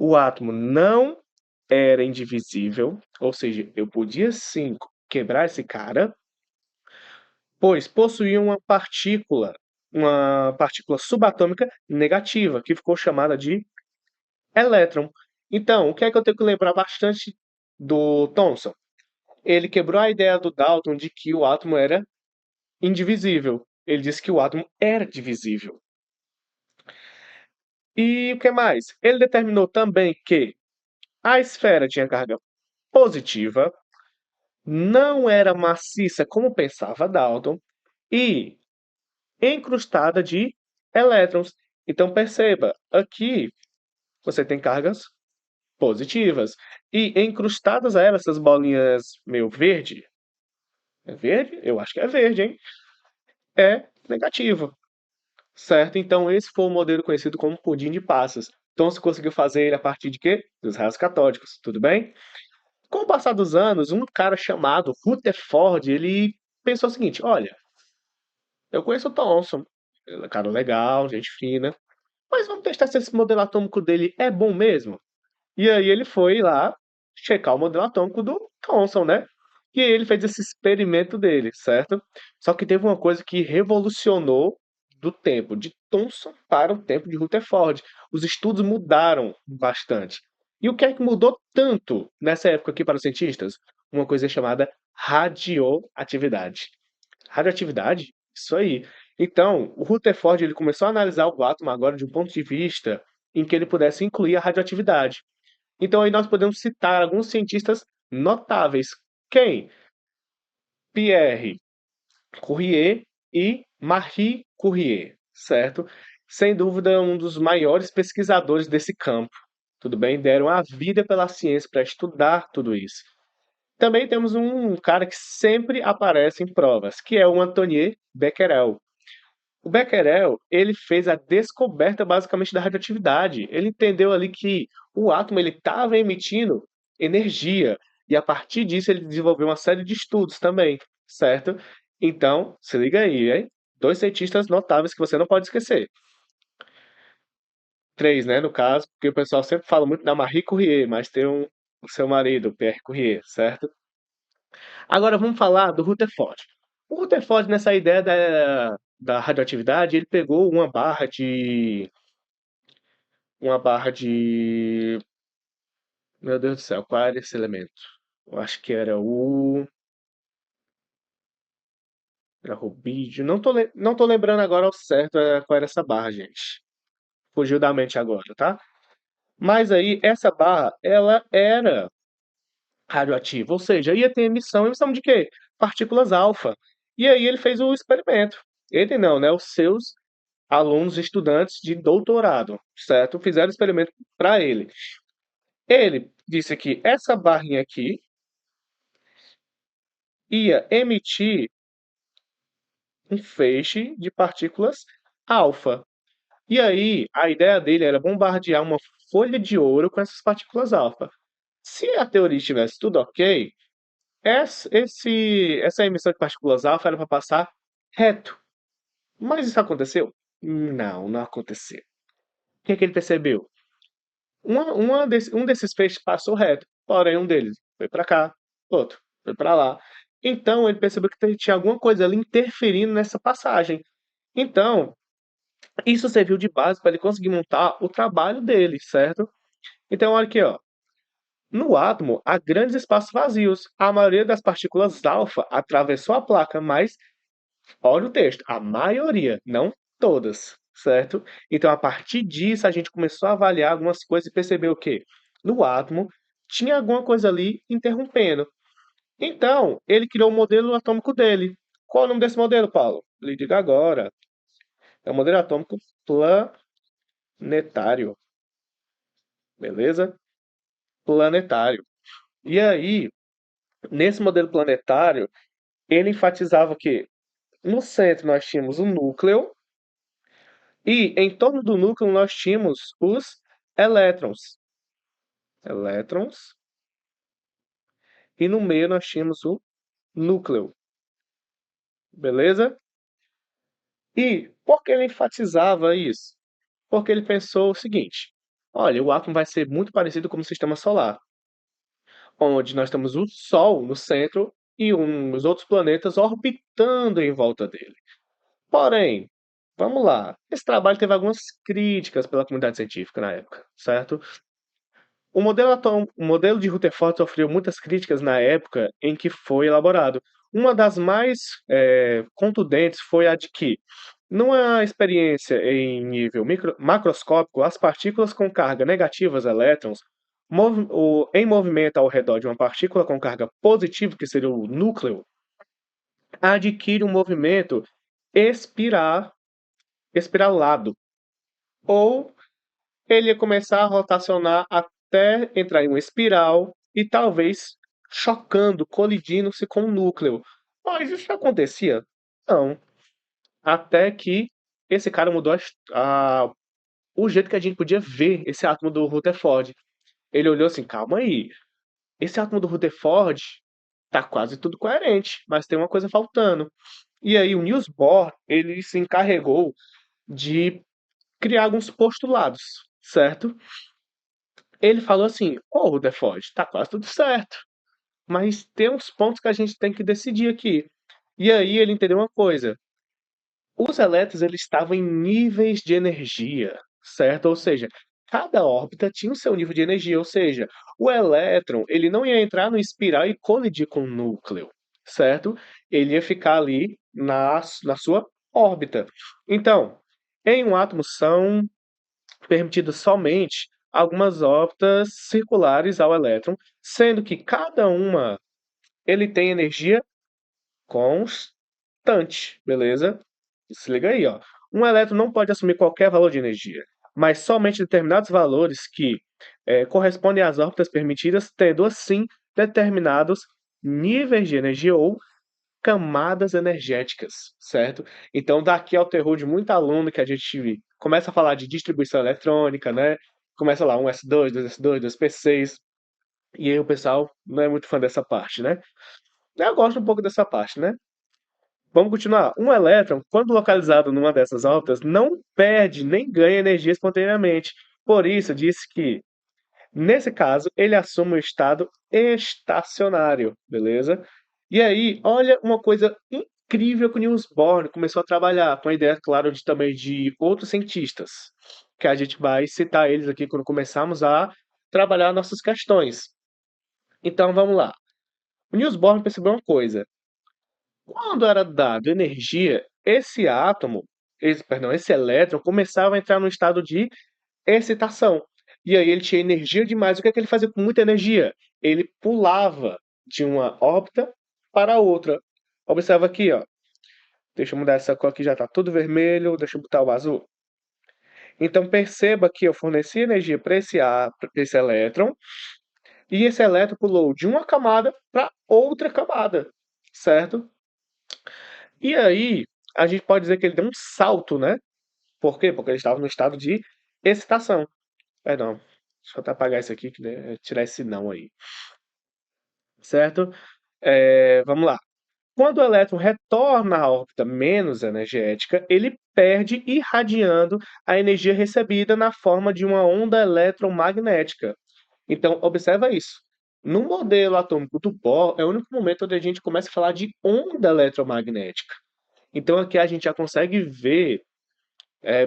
O átomo não era indivisível, ou seja, eu podia sim quebrar esse cara, pois possuía uma partícula subatômica negativa, que ficou chamada de elétron. Então, o que é que eu tenho que lembrar bastante do Thomson? Ele quebrou a ideia do Dalton de que o átomo era indivisível. Ele disse que o átomo era divisível. E o que mais? Ele determinou também que A esfera tinha carga positiva, não era maciça como pensava Dalton e encrustada de elétrons. Então perceba, aqui você tem cargas positivas e encrustadas a elas, essas bolinhas meio verde. É verde? Eu acho que é verde, hein? É negativo, certo? Então esse foi o modelo conhecido como pudim de passas. Então se conseguiu fazer ele a partir de quê? Dos raios catódicos, tudo bem? Com o passar dos anos, um cara chamado Rutherford, ele pensou o seguinte, olha, eu conheço o Thomson, ele é um cara legal, gente fina, mas vamos testar se esse modelo atômico dele é bom mesmo. E aí ele foi lá checar o modelo atômico do Thomson, né? E aí ele fez esse experimento dele, certo? Só que teve uma coisa que revolucionou do tempo de Thomson para o tempo de Rutherford. Os estudos mudaram bastante. E o que é que mudou tanto nessa época aqui para os cientistas? Uma coisa chamada radioatividade. Radioatividade? Isso aí. Então, o Rutherford ele começou a analisar o átomo agora de um ponto de vista em que ele pudesse incluir a radioatividade. Então aí nós podemos citar alguns cientistas notáveis. Quem? Pierre Curie e Marie Curie, certo? Sem dúvida, um dos maiores pesquisadores desse campo. Tudo bem? Deram a vida pela ciência para estudar tudo isso. Também temos um cara que sempre aparece em provas, que é o Antoine Becquerel. O Becquerel, ele fez a descoberta basicamente da radioatividade. Ele entendeu ali que o átomo ele estava emitindo energia e a partir disso ele desenvolveu uma série de estudos também, certo? Então, se liga aí, hein? Dois cientistas notáveis que você não pode esquecer. Três, né, no caso, porque o pessoal sempre fala muito da Marie Curie, mas tem o seu marido, Pierre Curie, certo? Agora vamos falar do Rutherford. O Rutherford, nessa ideia da radioatividade, ele pegou uma barra de. Meu Deus do céu, qual era esse elemento? Eu acho que era rubídio. Não tô lembrando agora ao certo qual era essa barra, gente. Fugiu da mente agora, tá? Mas aí, essa barra, ela era radioativa, ou seja, ia ter emissão de quê? Partículas alfa. E aí ele fez o experimento. Ele não, né? Os seus alunos, estudantes de doutorado, certo? Fizeram o experimento para ele. Ele disse que essa barrinha aqui ia emitir um feixe de partículas alfa. E aí, a ideia dele era bombardear uma folha de ouro com essas partículas alfa. Se a teoria estivesse tudo ok, essa emissão de partículas alfa era para passar reto. Mas isso aconteceu? Não, não aconteceu. O que é que ele percebeu? Um desses feixes passou reto, porém um deles foi para cá, outro foi para lá. Então ele percebeu que tinha alguma coisa ali interferindo nessa passagem. Então, isso serviu de base para ele conseguir montar o trabalho dele, certo? Então, olha aqui, ó. No átomo, há grandes espaços vazios. A maioria das partículas alfa atravessou a placa, mas olha o texto, a maioria, não todas, certo? Então, a partir disso, a gente começou a avaliar algumas coisas e percebeu que no átomo tinha alguma coisa ali interrompendo. Então, ele criou o modelo atômico dele. Qual é o nome desse modelo, Paulo? Lhe diga agora. É o modelo atômico planetário, beleza? Planetário. E aí, nesse modelo planetário, ele enfatizava que no centro nós tínhamos o núcleo e em torno do núcleo nós tínhamos os elétrons. Elétrons. E no meio nós tínhamos o núcleo. Beleza? E por que ele enfatizava isso? Porque ele pensou o seguinte: olha, o átomo vai ser muito parecido com o sistema solar, onde nós temos o Sol no centro e os outros planetas orbitando em volta dele. Porém, vamos lá, esse trabalho teve algumas críticas pela comunidade científica na época, certo? O modelo de Rutherford sofreu muitas críticas na época em que foi elaborado. Uma das mais contundentes foi a de que, numa experiência em nível macroscópico, as partículas com carga negativas, elétrons, Em movimento ao redor de uma partícula com carga positiva, que seria o núcleo, adquire um movimento espiral, espiralado, ou ele ia começar a rotacionar até entrar em uma espiral e talvez chocando, colidindo-se com o núcleo. Mas isso já acontecia? Não. Até que esse cara mudou o jeito que a gente podia ver esse átomo do Rutherford. Ele olhou assim, calma aí, esse átomo do Rutherford tá quase tudo coerente, mas tem uma coisa faltando. E aí o Niels Bohr, ele se encarregou de criar alguns postulados, certo? Ele falou assim: "Ô Rutherford, tá quase tudo certo, mas tem uns pontos que a gente tem que decidir aqui". E aí ele entendeu uma coisa: os elétrons eles estavam em níveis de energia, certo? Ou seja, cada órbita tinha o seu nível de energia, ou seja, o elétron ele não ia entrar no espiral e colidir com o núcleo, certo? Ele ia ficar ali na sua órbita. Então, em um átomo são permitidas somente algumas órbitas circulares ao elétron, sendo que cada uma ele tem energia constante, beleza? Se liga aí, ó. Um elétron não pode assumir qualquer valor de energia, mas somente determinados valores que correspondem às órbitas permitidas, tendo assim determinados níveis de energia ou camadas energéticas, certo? Então, daqui ao terror de muito aluno que a gente começa a falar de distribuição eletrônica, né? Começa lá, um S2, 2S2, 2P6, e aí o pessoal não é muito fã dessa parte, né? Eu gosto um pouco dessa parte, né? Vamos continuar. Um elétron, quando localizado numa dessas órbitas, não perde nem ganha energia espontaneamente. Por isso, disse que, nesse caso, ele assume o estado estacionário, beleza? E aí, olha uma coisa incrível que o Niels Bohr começou a trabalhar, com a ideia, claro, também de outros cientistas, que a gente vai citar eles aqui quando começarmos a trabalhar nossas questões. Então, vamos lá. O Niels Bohr percebeu uma coisa. Quando era dado energia, esse elétron começava a entrar no estado de excitação. E aí ele tinha energia demais. O que é que ele fazia com muita energia? Ele pulava de uma órbita para outra. Observa aqui, ó. Deixa eu mudar essa cor aqui, já está tudo vermelho. Deixa eu botar o azul. Então perceba que eu forneci energia para esse elétron, e esse elétron pulou de uma camada para outra camada, certo? E aí a gente pode dizer que ele deu um salto, né? Por quê? Porque ele estava no estado de excitação. Perdão, deixa eu até apagar isso aqui, tirar esse não aí, certo? Vamos lá. Quando o elétron retorna à órbita menos energética, ele perde irradiando a energia recebida na forma de uma onda eletromagnética. Então, observa isso. No modelo atômico do Bohr, é o único momento onde a gente começa a falar de onda eletromagnética. Então, aqui a gente já consegue ver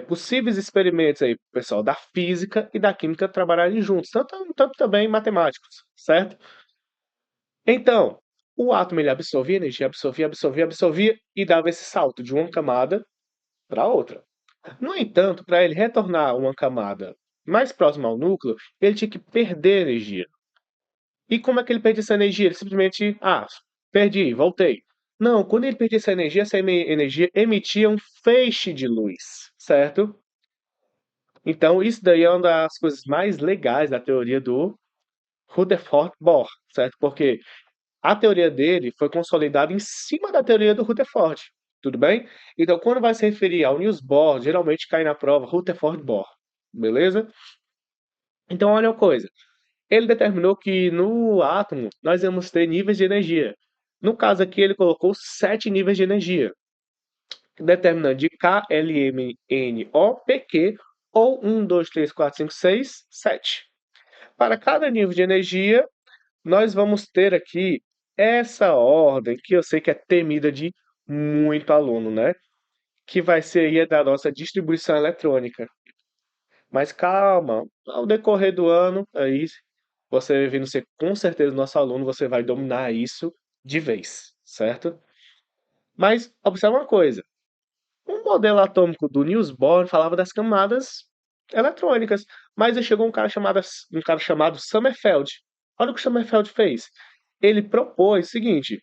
possíveis experimentos aí, pessoal da física e da química trabalharem juntos, tanto também matemáticos, certo? Então, o átomo ele absorvia energia, absorvia e dava esse salto de uma camada para outra. No entanto, para ele retornar uma camada mais próxima ao núcleo, ele tinha que perder energia. E como é que ele perdia essa energia? Ele simplesmente, perdi, voltei. Não, quando ele perdia essa energia emitia um feixe de luz, certo? Então, isso daí é uma das coisas mais legais da teoria do Rutherford Bohr, certo? Porque a teoria dele foi consolidada em cima da teoria do Rutherford, tudo bem? Então, quando vai se referir ao Niels Bohr, geralmente cai na prova Rutherford Bohr, beleza? Então, olha uma coisa. Ele determinou que no átomo nós íamos ter níveis de energia. No caso aqui, ele colocou 7 níveis de energia, determinando de K, L, M, N, O, P, Q, ou 1, 2, 3, 4, 5, 6, 7. Para cada nível de energia, nós vamos ter aqui essa ordem, que eu sei que é temida de muito aluno, né? Que vai ser aí da nossa distribuição eletrônica. Mas calma, ao decorrer do ano, aí você vindo ser com certeza nosso aluno, você vai dominar isso de vez, certo? Mas observa uma coisa, o modelo atômico do Niels Bohr falava das camadas eletrônicas, Mas aí chegou um cara chamado Sommerfeld. Olha o que o Sommerfeld fez. Ele propôs o seguinte: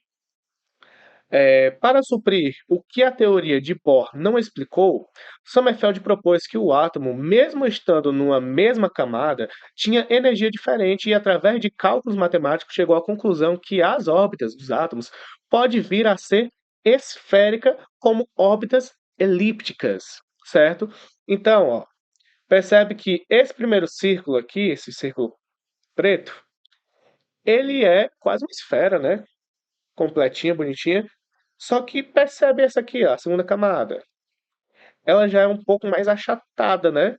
para suprir o que a teoria de Bohr não explicou, Sommerfeld propôs que o átomo, mesmo estando numa mesma camada, tinha energia diferente e, através de cálculos matemáticos, chegou à conclusão que as órbitas dos átomos podem vir a ser esférica como órbitas elípticas, certo? Então, ó, percebe que esse primeiro círculo aqui, esse círculo preto, ele é quase uma esfera, né? Completinha, bonitinha. Só que percebe essa aqui, ó, a segunda camada. Ela já é um pouco mais achatada, né?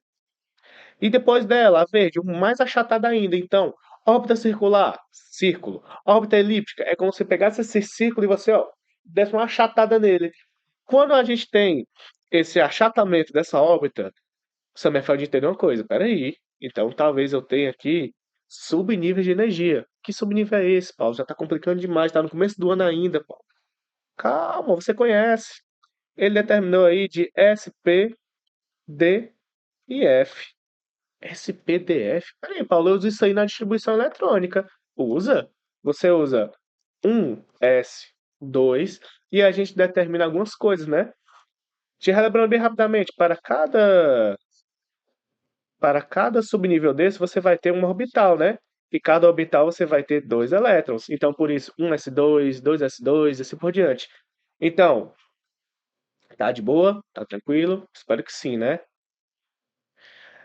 E depois dela, a verde, mais achatada ainda. Então, órbita circular, círculo. Órbita elíptica, é como se pegasse esse círculo e você, ó, desse uma achatada nele. Quando a gente tem esse achatamento dessa órbita, Sommerfeld entendeu uma coisa. Peraí, então talvez eu tenha aqui subníveis de energia. Que subnível é esse, Paulo? Já tá complicando demais, tá no começo do ano ainda, Paulo. Calma, você conhece. Ele determinou aí de S, P, D e F. SPDF? Peraí, Paulo, eu uso isso aí na distribuição eletrônica. Usa? Você usa um S, 2 e a gente determina algumas coisas, né? Te relembrando bem rapidamente, para cada subnível desse, você vai ter uma orbital, né? E cada orbital você vai ter dois elétrons. Então, por isso, um S2, dois S2, e assim por diante. Então, tá de boa? Tá tranquilo? Espero que sim, né?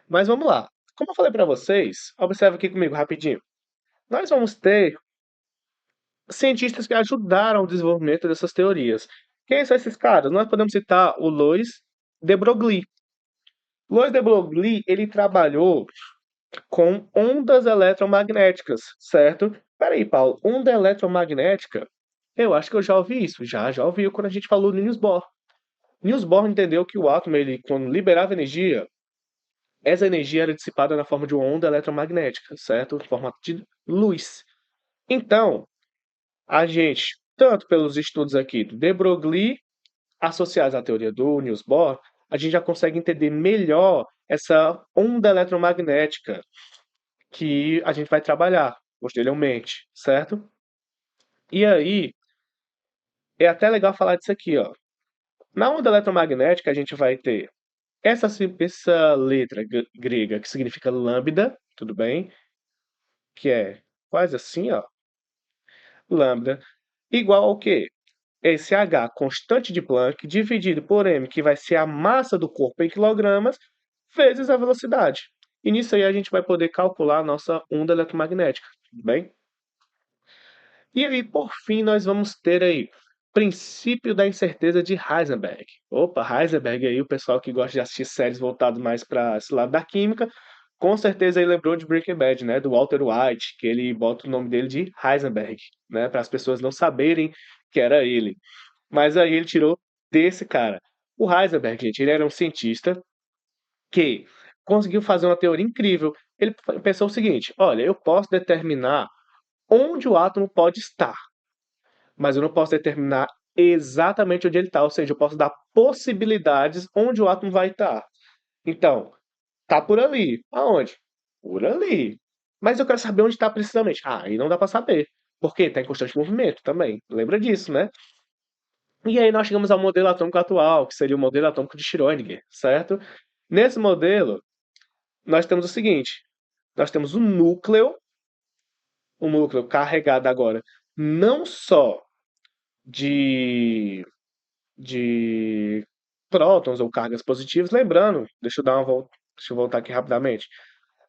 Mas vamos lá. Como eu falei para vocês, observe aqui comigo rapidinho. Nós vamos ter cientistas que ajudaram o desenvolvimento dessas teorias. Quem são esses caras? Nós podemos citar o Louis de Broglie. Louis de Broglie, ele trabalhou com ondas eletromagnéticas, certo? Peraí, Paulo, onda eletromagnética? Eu acho que eu já ouvi isso. Já ouvi quando a gente falou do Niels Bohr. Niels Bohr entendeu que o átomo, ele, quando liberava energia, essa energia era dissipada na forma de uma onda eletromagnética, certo? Em formato de luz. Então, a gente, tanto pelos estudos aqui do de Broglie, associados à teoria do Niels Bohr, a gente já consegue entender melhor essa onda eletromagnética que a gente vai trabalhar posteriormente, certo? E aí, é até legal falar disso aqui, ó. Na onda eletromagnética, a gente vai ter essa letra grega que significa lambda, tudo bem? Que é quase assim, ó, lambda, igual ao quê? Esse H, constante de Planck, dividido por m, que vai ser a massa do corpo em quilogramas, vezes a velocidade. E nisso aí a gente vai poder calcular a nossa onda eletromagnética, tudo bem? E aí, por fim, nós vamos ter aí princípio da incerteza de Heisenberg. Opa, Heisenberg aí, o pessoal que gosta de assistir séries voltado mais para esse lado da química, com certeza aí lembrou de Breaking Bad, né, do Walter White, que ele bota o nome dele de Heisenberg, né, para as pessoas não saberem que era ele. Mas aí ele tirou desse cara. O Heisenberg, gente, ele era um cientista que conseguiu fazer uma teoria incrível. Ele pensou o seguinte: olha, eu posso determinar onde o átomo pode estar, mas eu não posso determinar exatamente onde ele está, ou seja, eu posso dar possibilidades onde o átomo vai estar. Então, tá por ali. Aonde? Por ali. Mas eu quero saber onde está precisamente. Ah, aí não dá para saber. Porque está em constante movimento também. Lembra disso, né? E aí nós chegamos ao modelo atômico atual, que seria o modelo atômico de Schrödinger, certo? Nesse modelo, nós temos o seguinte: nós temos o núcleo carregado agora não só de de prótons ou cargas positivas. Lembrando, deixa eu dar uma volta, deixa eu voltar aqui rapidamente.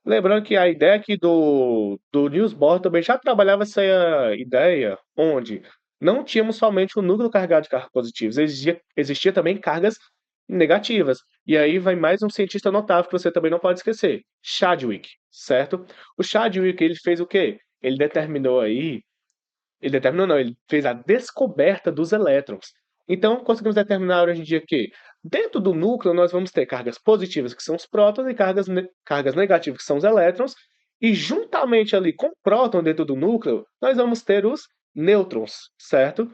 Lembrando que a ideia aqui do Niels Bohr também já trabalhava essa ideia, onde não tínhamos somente o núcleo carregado de cargas positivas, existia também cargas negativas. E aí vai mais um cientista notável que você também não pode esquecer, Chadwick, certo? O Chadwick, ele fez o quê? Ele determinou não, ele fez a descoberta dos elétrons. Então, conseguimos determinar hoje em dia que dentro do núcleo nós vamos ter cargas positivas, que são os prótons, e cargas negativas, que são os elétrons, e juntamente ali com o próton dentro do núcleo, nós vamos ter os nêutrons, certo?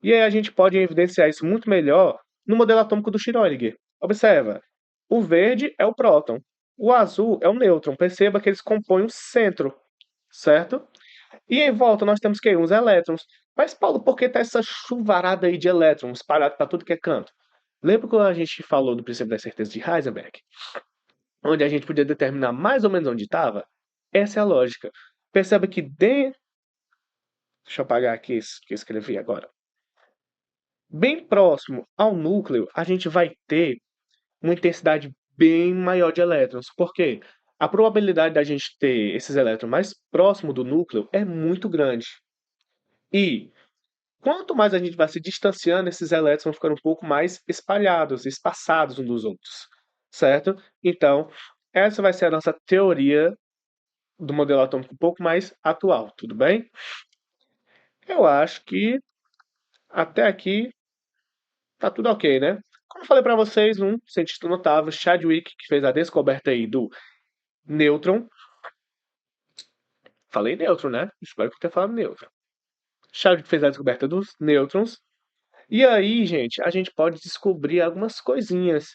E aí a gente pode evidenciar isso muito melhor no modelo atômico do Schrödinger. Observa, o verde é o próton, O azul é o nêutron. Perceba que eles compõem o centro, certo? E em volta nós temos que uns elétrons. Mas, Paulo, por que tá essa chuvarada aí de elétrons espalhado para tudo que é canto? Lembra quando a gente falou do princípio da certeza de Heisenberg? Onde a gente podia determinar mais ou menos onde estava? Essa é a lógica. Perceba que dentro. Deixa eu apagar aqui isso que eu escrevi agora. Bem próximo ao núcleo, a gente vai ter uma intensidade bem maior de elétrons. Por quê? A probabilidade da gente ter esses elétrons mais próximo do núcleo é muito grande. E quanto mais a gente vai se distanciando, esses elétrons vão ficando um pouco mais espalhados, espaçados uns dos outros, certo? Então, essa vai ser a nossa teoria do modelo atômico um pouco mais atual, tudo bem? Eu acho que até aqui tá tudo ok, né? Como eu falei para vocês, um cientista notável, Chadwick, que fez a descoberta aí do nêutron. Falei nêutron, né? Espero que eu tenha falado nêutron. Chadwick fez a descoberta dos nêutrons. E aí, gente, a gente pode descobrir algumas coisinhas.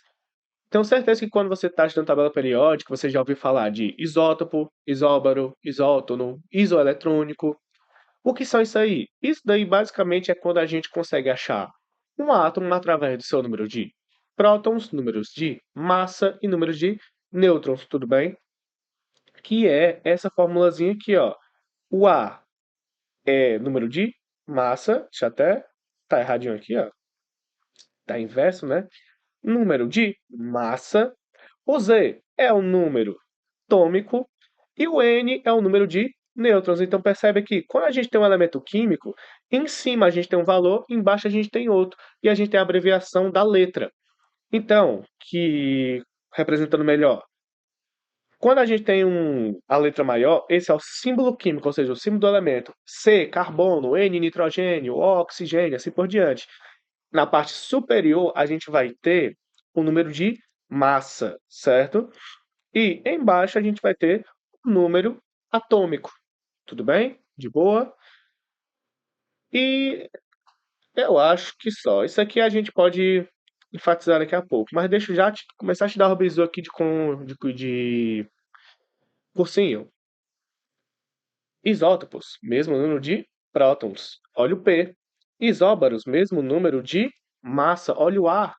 Tenho certeza que quando você está estudando tabela periódica, você já ouviu falar de isótopo, isóbaro, isótono, isoeletrônico. O que são isso aí? Isso daí basicamente é quando a gente consegue achar um átomo através do seu número de prótons, números de massa e números de nêutrons, tudo bem? Que é essa formulazinha aqui, ó. O A é número de massa, deixa eu até tá erradinho aqui, ó. Tá inverso, né? Número de massa. O Z é o número atômico e o N é o número de nêutrons. Então percebe que quando a gente tem um elemento químico, em cima a gente tem um valor, embaixo a gente tem outro, e a gente tem a abreviação da letra. Então, que representando melhor, quando a gente tem a letra maior, esse é o símbolo químico, ou seja, o símbolo do elemento. C, carbono, N, nitrogênio, O, oxigênio, assim por diante. Na parte superior, a gente vai ter o número de massa, certo? E embaixo a gente vai ter o número atômico. Tudo bem? De boa? E eu acho que só. Isso aqui a gente pode enfatizar daqui a pouco. Mas deixa eu já começar a te dar o bizu aqui de cursinho. Isótopos, mesmo número de prótons. Olha o P. Isóbaros, mesmo número de massa. Olha o A.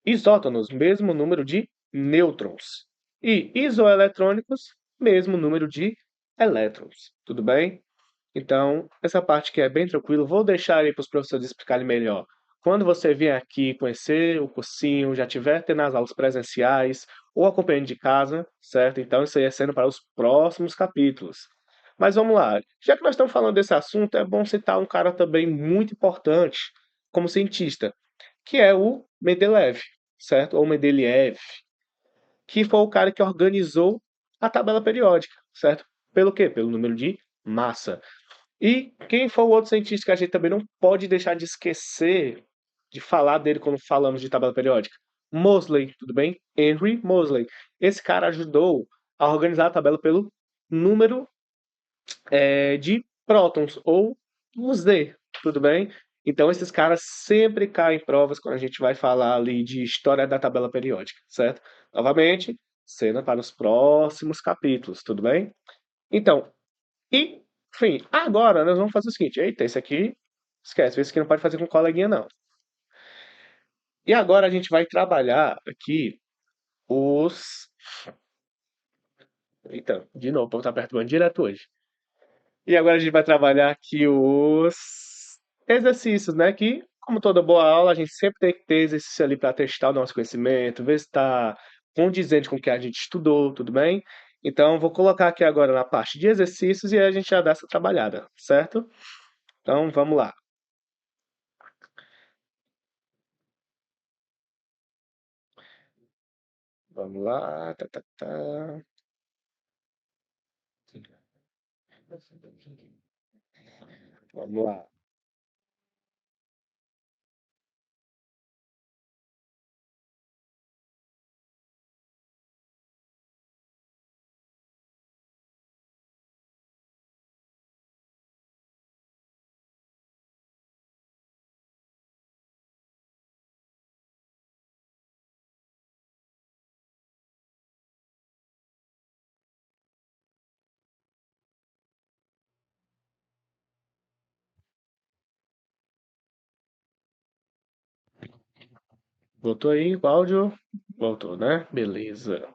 Isótonos, mesmo número de nêutrons. E isoeletrônicos, mesmo número de elétrons. Tudo bem? Então, essa parte que é bem tranquilo, vou deixar aí para os professores explicarem melhor. Quando você vier aqui conhecer o cursinho, já tiver tendo as aulas presenciais ou acompanhando de casa, certo? Então, isso aí é sendo para os próximos capítulos. Mas vamos lá. Já que nós estamos falando desse assunto, é bom citar um cara também muito importante como cientista, que é o Mendeleev, certo? Ou Mendeleev, que foi o cara que organizou a tabela periódica, certo? Pelo quê? Pelo número de massa. E quem foi o outro cientista que a gente também não pode deixar de esquecer de falar dele quando falamos de tabela periódica? Moseley, tudo bem? Henry Moseley. Esse cara ajudou a organizar a tabela pelo número de prótons, ou o Z, tudo bem? Então esses caras sempre caem em provas quando a gente vai falar ali de história da tabela periódica, certo? Novamente, cena para os próximos capítulos, tudo bem? Então, enfim, agora nós vamos fazer o seguinte. Eita, esse aqui, esquece, esse aqui não pode fazer com coleguinha, não. E agora a gente vai trabalhar aqui os. Eita, de novo, o povo tá perturbando direto hoje. E agora a gente vai trabalhar aqui os exercícios, né? Que, como toda boa aula, a gente sempre tem que ter exercício ali para testar o nosso conhecimento, ver se está condizente com o que a gente estudou, tudo bem? Então, vou colocar aqui agora na parte de exercícios e aí a gente já dá essa trabalhada, certo? Então, vamos lá. Vamos lá. Tá, tá, tá. Vamos lá. Voltou aí o áudio? Voltou, né? Beleza.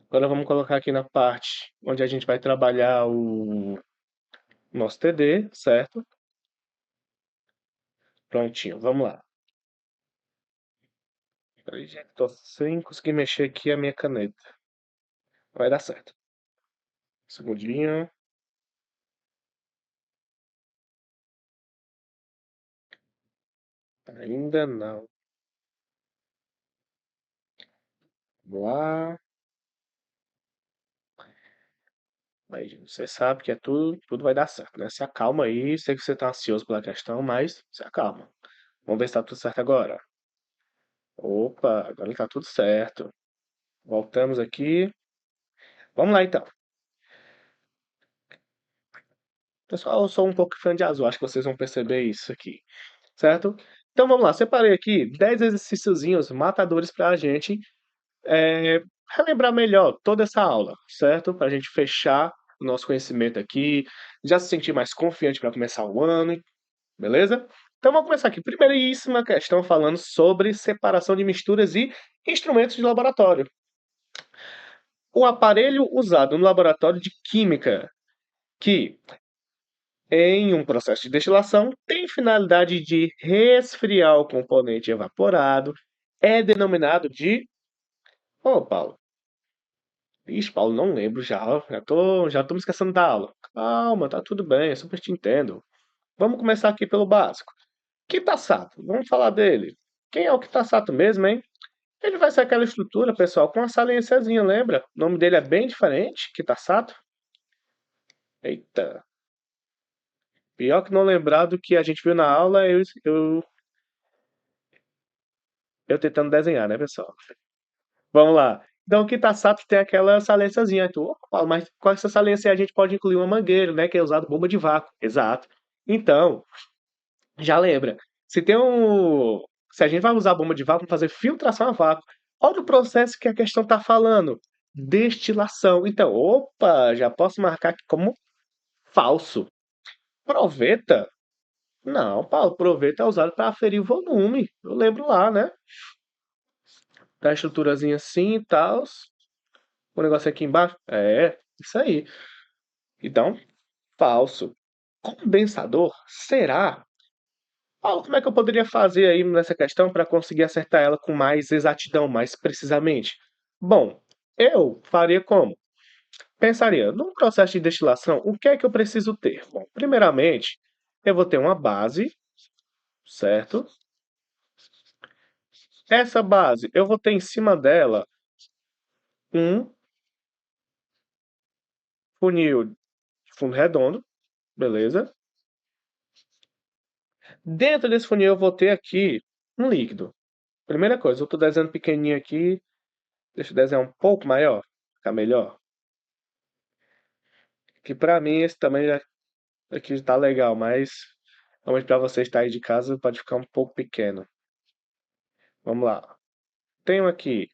Agora vamos colocar aqui na parte onde a gente vai trabalhar o nosso TD, certo? Prontinho, vamos lá. Peraí, gente, tô sem conseguir mexer aqui a minha caneta. Vai dar certo. Segundinho. Ainda não. Vamos lá. Mas você sabe que é tudo vai dar certo, né? Se acalma aí. Sei que você tá ansioso pela questão, mas se acalma. Vamos ver se tá tudo certo agora. Opa, agora tá tudo certo. Voltamos aqui. Vamos lá então. Pessoal, eu sou um pouco fã de azul, acho que vocês vão perceber isso aqui, certo? Então vamos lá, separei aqui 10 exercíciozinhos matadores para a gente relembrar melhor toda essa aula, certo? Para a gente fechar o nosso conhecimento aqui, já se sentir mais confiante para começar o ano, beleza? Então vamos começar aqui. Primeiríssima questão falando sobre separação de misturas e instrumentos de laboratório. O aparelho usado no laboratório de química, que em um processo de destilação tem finalidade de resfriar o componente evaporado, é denominado de. Ô, Paulo. Ixi, Paulo, não lembro já. Já tô me esquecendo da aula. Calma, tá tudo bem, eu super te entendo. Vamos começar aqui pelo básico. Kitasato, vamos falar dele. Quem é o Kitasato mesmo, hein? Ele vai ser aquela estrutura, pessoal, com uma saliênciazinha, lembra? O nome dele é bem diferente, Kitasato. Eita. Pior que não lembrar do que a gente viu na aula, eu tentando desenhar, né, pessoal? Vamos lá. Então, o Kitasato tem aquela saliênciazinha. Tu, opa, mas com essa saliência a gente pode incluir uma mangueira, né? Que é usado bomba de vácuo. Exato. Então, já lembra. Se a gente vai usar bomba de vácuo para fazer filtração a vácuo, olha o processo que a questão está falando. Destilação. Então, opa, já posso marcar aqui como falso. Proveta? Não, Paulo, proveta é usado para aferir o volume. Eu lembro lá, né? Da estruturazinha assim e tal. O negócio aqui embaixo? É, isso aí. Então, falso. Condensador? Será? Paulo, como é que eu poderia fazer aí nessa questão para conseguir acertar ela com mais exatidão, mais precisamente? Bom, eu faria como? Pensaria, num processo de destilação, o que é que eu preciso ter? Bom, primeiramente, eu vou ter uma base, certo? Essa base, eu vou ter em cima dela um funil de fundo redondo, beleza? Dentro desse funil eu vou ter aqui um líquido. Primeira coisa, eu estou desenhando pequenininho aqui. Deixa eu desenhar um pouco maior, ficar melhor. Que pra mim esse também já aqui está legal, mas realmente para você estar aí de casa pode ficar um pouco pequeno. Vamos lá. Tenho aqui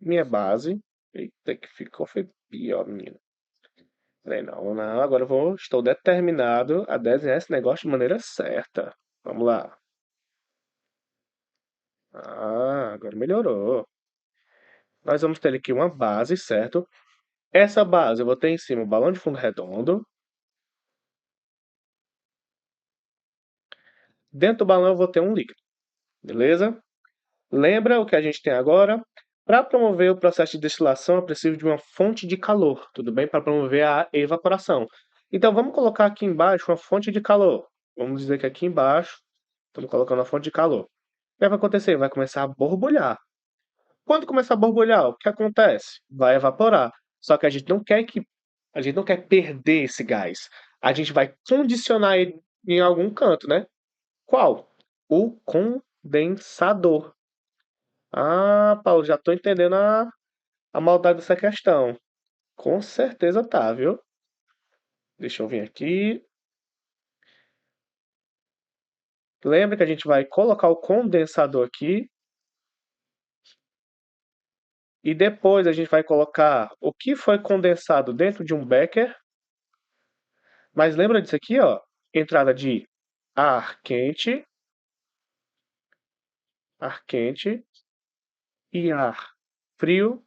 minha base. Eita, que ficou foi pior, menino. Falei, não, não, agora estou determinado a desenhar esse negócio de maneira certa. Vamos lá. Ah, agora melhorou. Nós vamos ter aqui uma base, certo? Essa base eu vou ter em cima um balão de fundo redondo. Dentro do balão eu vou ter um líquido, beleza? Lembra o que a gente tem agora? Para promover o processo de destilação, é preciso de uma fonte de calor, tudo bem? Para promover a evaporação. Então vamos colocar aqui embaixo uma fonte de calor. Vamos dizer que aqui embaixo estamos colocando a fonte de calor. O que vai acontecer? Vai começar a borbulhar. Quando começar a borbulhar, o que acontece? Vai evaporar. Só que a gente não quer perder esse gás. A gente vai condicionar ele em algum canto, né? Qual? O condensador. Ah, Paulo, já tô entendendo a maldade dessa questão. Com certeza tá, viu? Deixa eu vir aqui. Lembra que a gente vai colocar o condensador aqui e depois a gente vai colocar o que foi condensado dentro de um becker. Mas lembra disso aqui, ó? Entrada de ar quente ar quente e ar frio.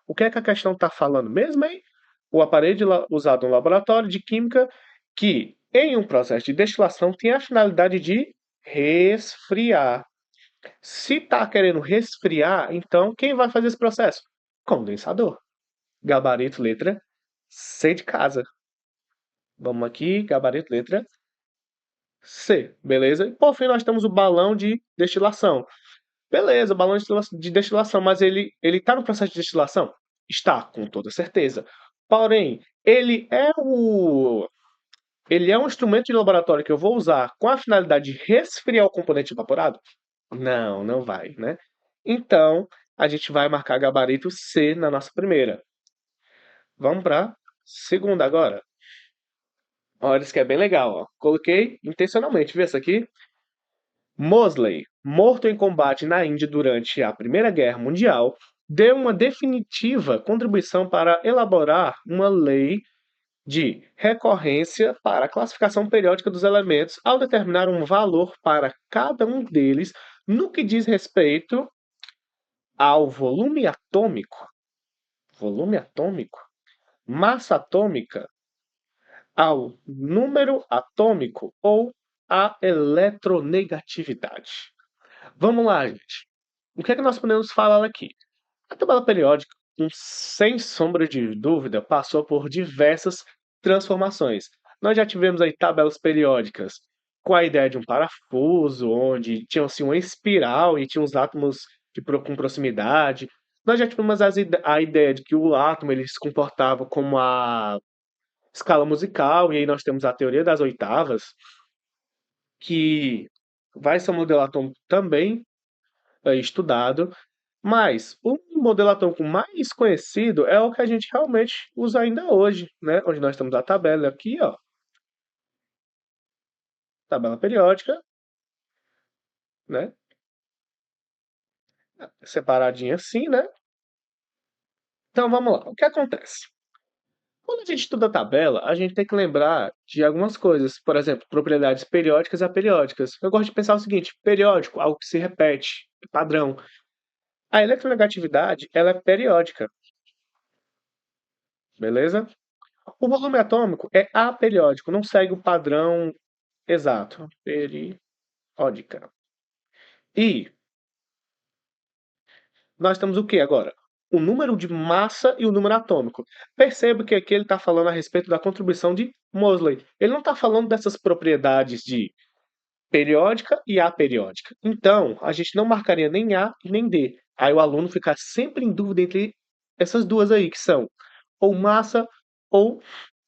O que é que a questão está falando mesmo, hein? O aparelho usado no laboratório de química que, em um processo de destilação, tem a finalidade de resfriar. Se está querendo resfriar, então quem vai fazer esse processo? Condensador. Gabarito, letra C de casa. Vamos aqui, gabarito, letra C, beleza? E por fim, nós temos o balão de destilação. Beleza, balão de destilação, mas ele está no processo de destilação? Está, com toda certeza. Porém, ele é um instrumento de laboratório que eu vou usar com a finalidade de resfriar o componente evaporado? Não, não vai, né? Então, a gente vai marcar gabarito C na nossa primeira. Vamos para segunda agora. Olha, isso que é bem legal, ó. Coloquei intencionalmente, viu essa aqui? Mosley, morto em combate na Índia durante a Primeira Guerra Mundial, deu uma definitiva contribuição para elaborar uma lei de recorrência para a classificação periódica dos elementos ao determinar um valor para cada um deles no que diz respeito ao volume atômico, massa atômica, ao número atômico ou à eletronegatividade. Vamos lá, gente. O que é que nós podemos falar aqui? A tabela periódica, sem sombra de dúvida, passou por diversas transformações. Nós já tivemos aí tabelas periódicas com a ideia de um parafuso, onde tinha assim, uma espiral e tinha os átomos com proximidade. Nós já tivemos a ideia de que o átomo ele se comportava como a escala musical, e aí nós temos a teoria das oitavas, que vai ser um modelo atômico também estudado, mas o modelo atômico mais conhecido é o que a gente realmente usa ainda hoje, né? Onde nós temos a tabela aqui, ó, tabela periódica, né? Separadinha assim, né? Então vamos lá. O que acontece? Quando a gente estuda a tabela, a gente tem que lembrar de algumas coisas, por exemplo, propriedades periódicas e aperiódicas. Eu gosto de pensar o seguinte: periódico, algo que se repete, padrão. A eletronegatividade, ela é periódica, beleza? O volume atômico é aperiódico, não segue o padrão exato. Periódica. E nós temos o que agora? O número de massa e o número atômico. Perceba que aqui ele está falando a respeito da contribuição de Mosley. Ele não está falando dessas propriedades de periódica e aperiódica. Então, a gente não marcaria nem A e nem D. Aí o aluno fica sempre em dúvida entre essas duas aí, que são ou massa ou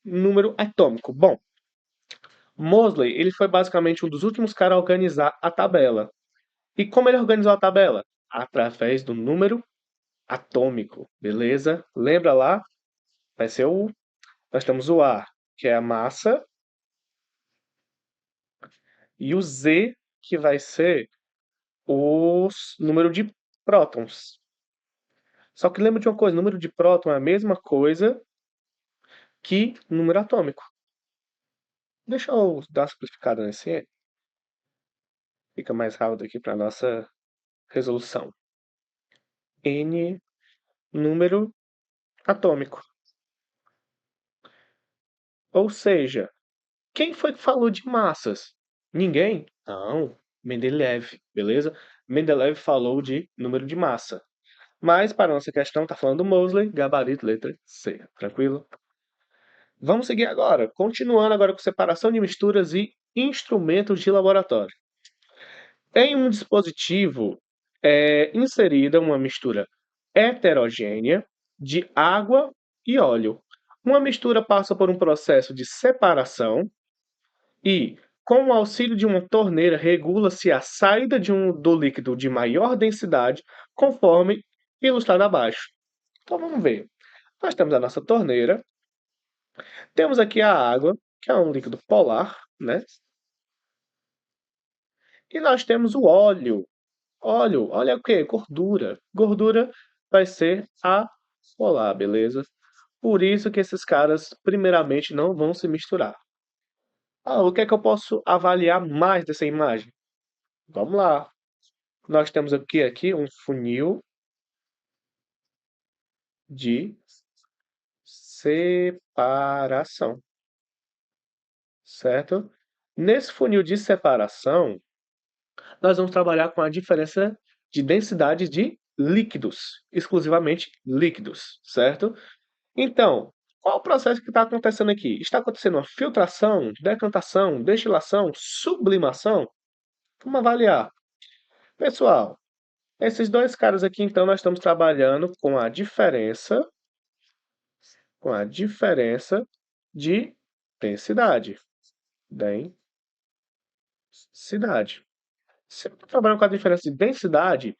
número atômico. Bom, Mosley, ele foi basicamente um dos últimos caras a organizar a tabela. E como ele organizou a tabela? Através do número atômico, beleza? Lembra lá? Vai ser nós temos o A, que é a massa, e o Z, que vai ser o número de prótons. Só que lembra de uma coisa, número de próton é a mesma coisa que número atômico. Deixa eu dar uma simplificada nesse, fica mais rápido aqui para nossa resolução. N número atômico. Ou seja, quem foi que falou de massas? Ninguém? Não, Mendeleev, beleza? Mendeleev falou de número de massa. Mas, para a nossa questão, está falando do Mosley, gabarito, letra C. Tranquilo? Vamos seguir agora, continuando agora com separação de misturas e instrumentos de laboratório. Em um dispositivo é inserida uma mistura heterogênea de água e óleo. Uma mistura passa por um processo de separação e, com o auxílio de uma torneira, regula-se a saída do líquido de maior densidade, conforme ilustrado abaixo. Então vamos ver. Nós temos a nossa torneira, temos aqui a água, que é um líquido polar, né? E nós temos o óleo. Óleo é o quê? Gordura. Gordura vai ser a polar, beleza? Por isso que esses caras, primeiramente, não vão se misturar. Ah, o que é que eu posso avaliar mais dessa imagem? Vamos lá. nós temos aqui um funil de separação, certo? Nesse funil de separação, nós vamos trabalhar com a diferença de densidade de líquidos, exclusivamente líquidos, certo? Então, qual o processo que está acontecendo aqui? Está acontecendo uma filtração, decantação, destilação, sublimação? Vamos avaliar. Pessoal, esses dois caras aqui, então, nós estamos trabalhando com a diferença de densidade. Densidade. Se eu estou trabalhando com a diferença de densidade,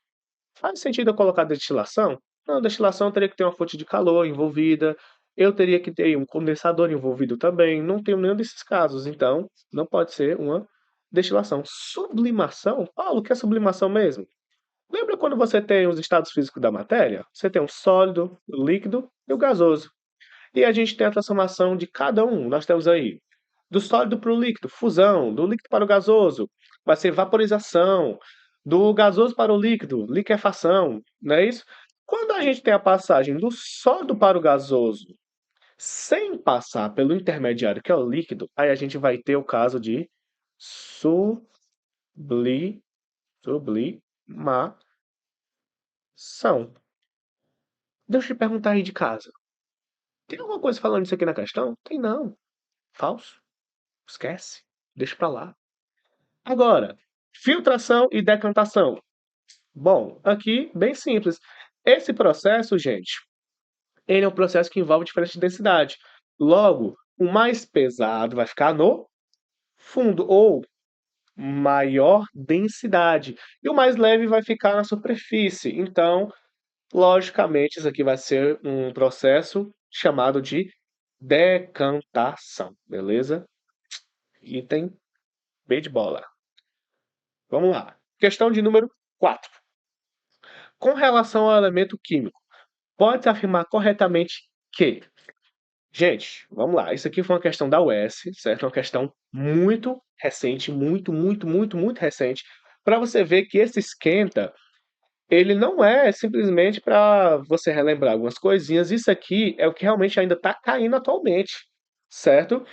faz sentido eu colocar destilação? Não, destilação teria que ter uma fonte de calor envolvida, eu teria que ter um condensador envolvido também. Não tenho nenhum desses casos, então não pode ser uma destilação. Sublimação? Paulo, o que é sublimação mesmo? Lembra quando você tem os estados físicos da matéria? Você tem o sólido, o líquido e o gasoso. E a gente tem a transformação de cada um. Nós temos aí do sólido para o líquido, fusão, do líquido para o gasoso, vai ser vaporização, do gasoso para o líquido, liquefação, não é isso? Quando a gente tem a passagem do sólido para o gasoso sem passar pelo intermediário, que é o líquido, aí a gente vai ter o caso de subli, sublimação. Deixa eu te perguntar aí de casa. Tem alguma coisa falando isso aqui na questão? Tem não. Falso. Esquece. Deixa pra lá. Agora, filtração e decantação. Bom, aqui bem simples. Esse processo, gente, ele é um processo que envolve diferente densidade. Logo, o mais pesado vai ficar no fundo ou maior densidade e o mais leve vai ficar na superfície. Então, logicamente, isso aqui vai ser um processo chamado de decantação, beleza? Item B de bola. Vamos lá. Questão de número 4. Com relação ao elemento químico, pode-se afirmar corretamente que. Gente, vamos lá. Isso aqui foi uma questão da UES, certo? Uma questão muito recente, muito recente, para você ver que esse esquenta, ele não é simplesmente para você relembrar algumas coisinhas. Isso aqui é o que realmente ainda está caindo atualmente, certo?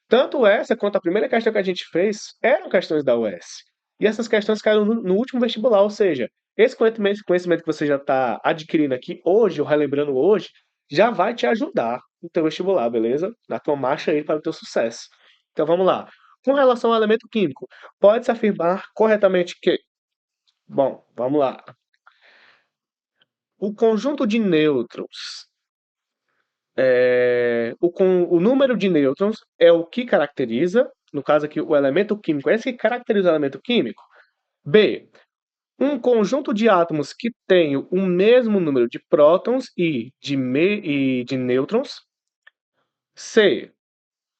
Tanto essa quanto a primeira questão que a gente fez eram questões da UES. E essas questões caíram no último vestibular, ou seja, esse conhecimento que você já está adquirindo aqui hoje, ou relembrando hoje, já vai te ajudar no teu vestibular, beleza? Na tua marcha aí para o teu sucesso. Então vamos lá. Com relação ao elemento químico, pode-se afirmar corretamente que, bom, vamos lá. O conjunto de nêutrons o número de nêutrons é o que caracteriza, no caso aqui, o elemento químico. É esse que caracteriza o elemento químico. B. Um conjunto de átomos que tem o mesmo número de prótons e de nêutrons. C.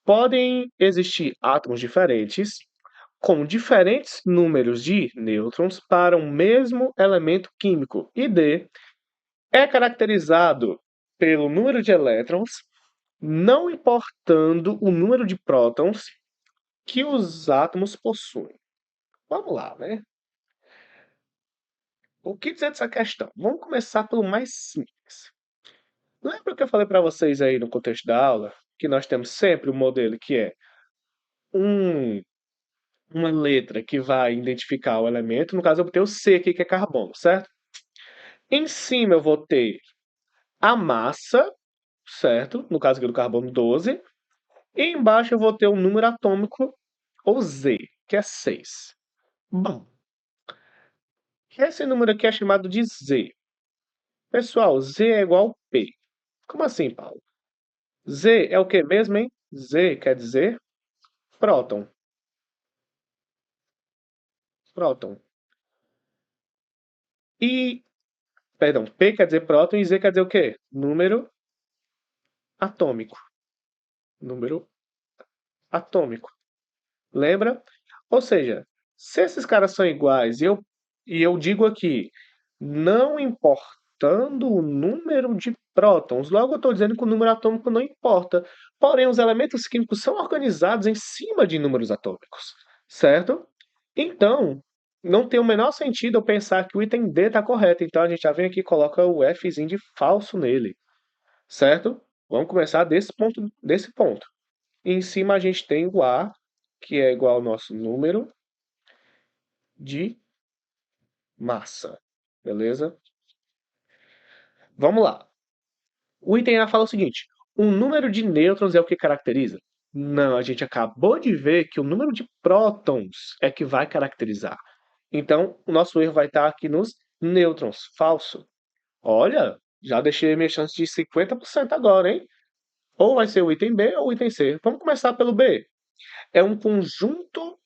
Podem existir átomos diferentes com diferentes números de nêutrons para um mesmo elemento químico. E D. É caracterizado pelo número de elétrons não importando o número de prótons que os átomos possuem. Vamos lá, né? O que dizer dessa questão? Vamos começar pelo mais simples. Lembra que eu falei para vocês aí no contexto da aula que nós temos sempre um modelo que é um, uma letra que vai identificar o elemento. No caso, eu vou ter o C aqui, que é carbono, certo? Em cima eu vou ter a massa, certo? No caso aqui do carbono, 12. E embaixo eu vou ter o número atômico, ou Z, que é 6. Bom, esse número aqui é chamado de Z. Pessoal, Z é igual a P. Como assim, Paulo? Z é o que mesmo, hein? Z quer dizer próton. Próton. E, perdão, P quer dizer próton e Z quer dizer o quê? Número atômico. Número atômico. Lembra? Ou seja, se esses caras são iguais e eu digo aqui, não importando o número de prótons, logo eu estou dizendo que o número atômico não importa. Porém, os elementos químicos são organizados em cima de números atômicos, certo? Então, não tem o menor sentido eu pensar que o item D está correto. Então a gente já vem aqui e coloca o Fzinho de falso nele, certo? Vamos começar desse ponto, desse ponto. E em cima a gente tem o A, que é igual ao nosso número de massa, beleza? Vamos lá. O item A fala o seguinte: um número de nêutrons é o que caracteriza? Não, a gente acabou de ver que o número de prótons é que vai caracterizar. Então, o nosso erro vai estar aqui nos nêutrons. Falso. Olha, já deixei a minha chance de 50% agora, hein? Ou vai ser o item B ou o item C. Vamos começar pelo B. É um conjunto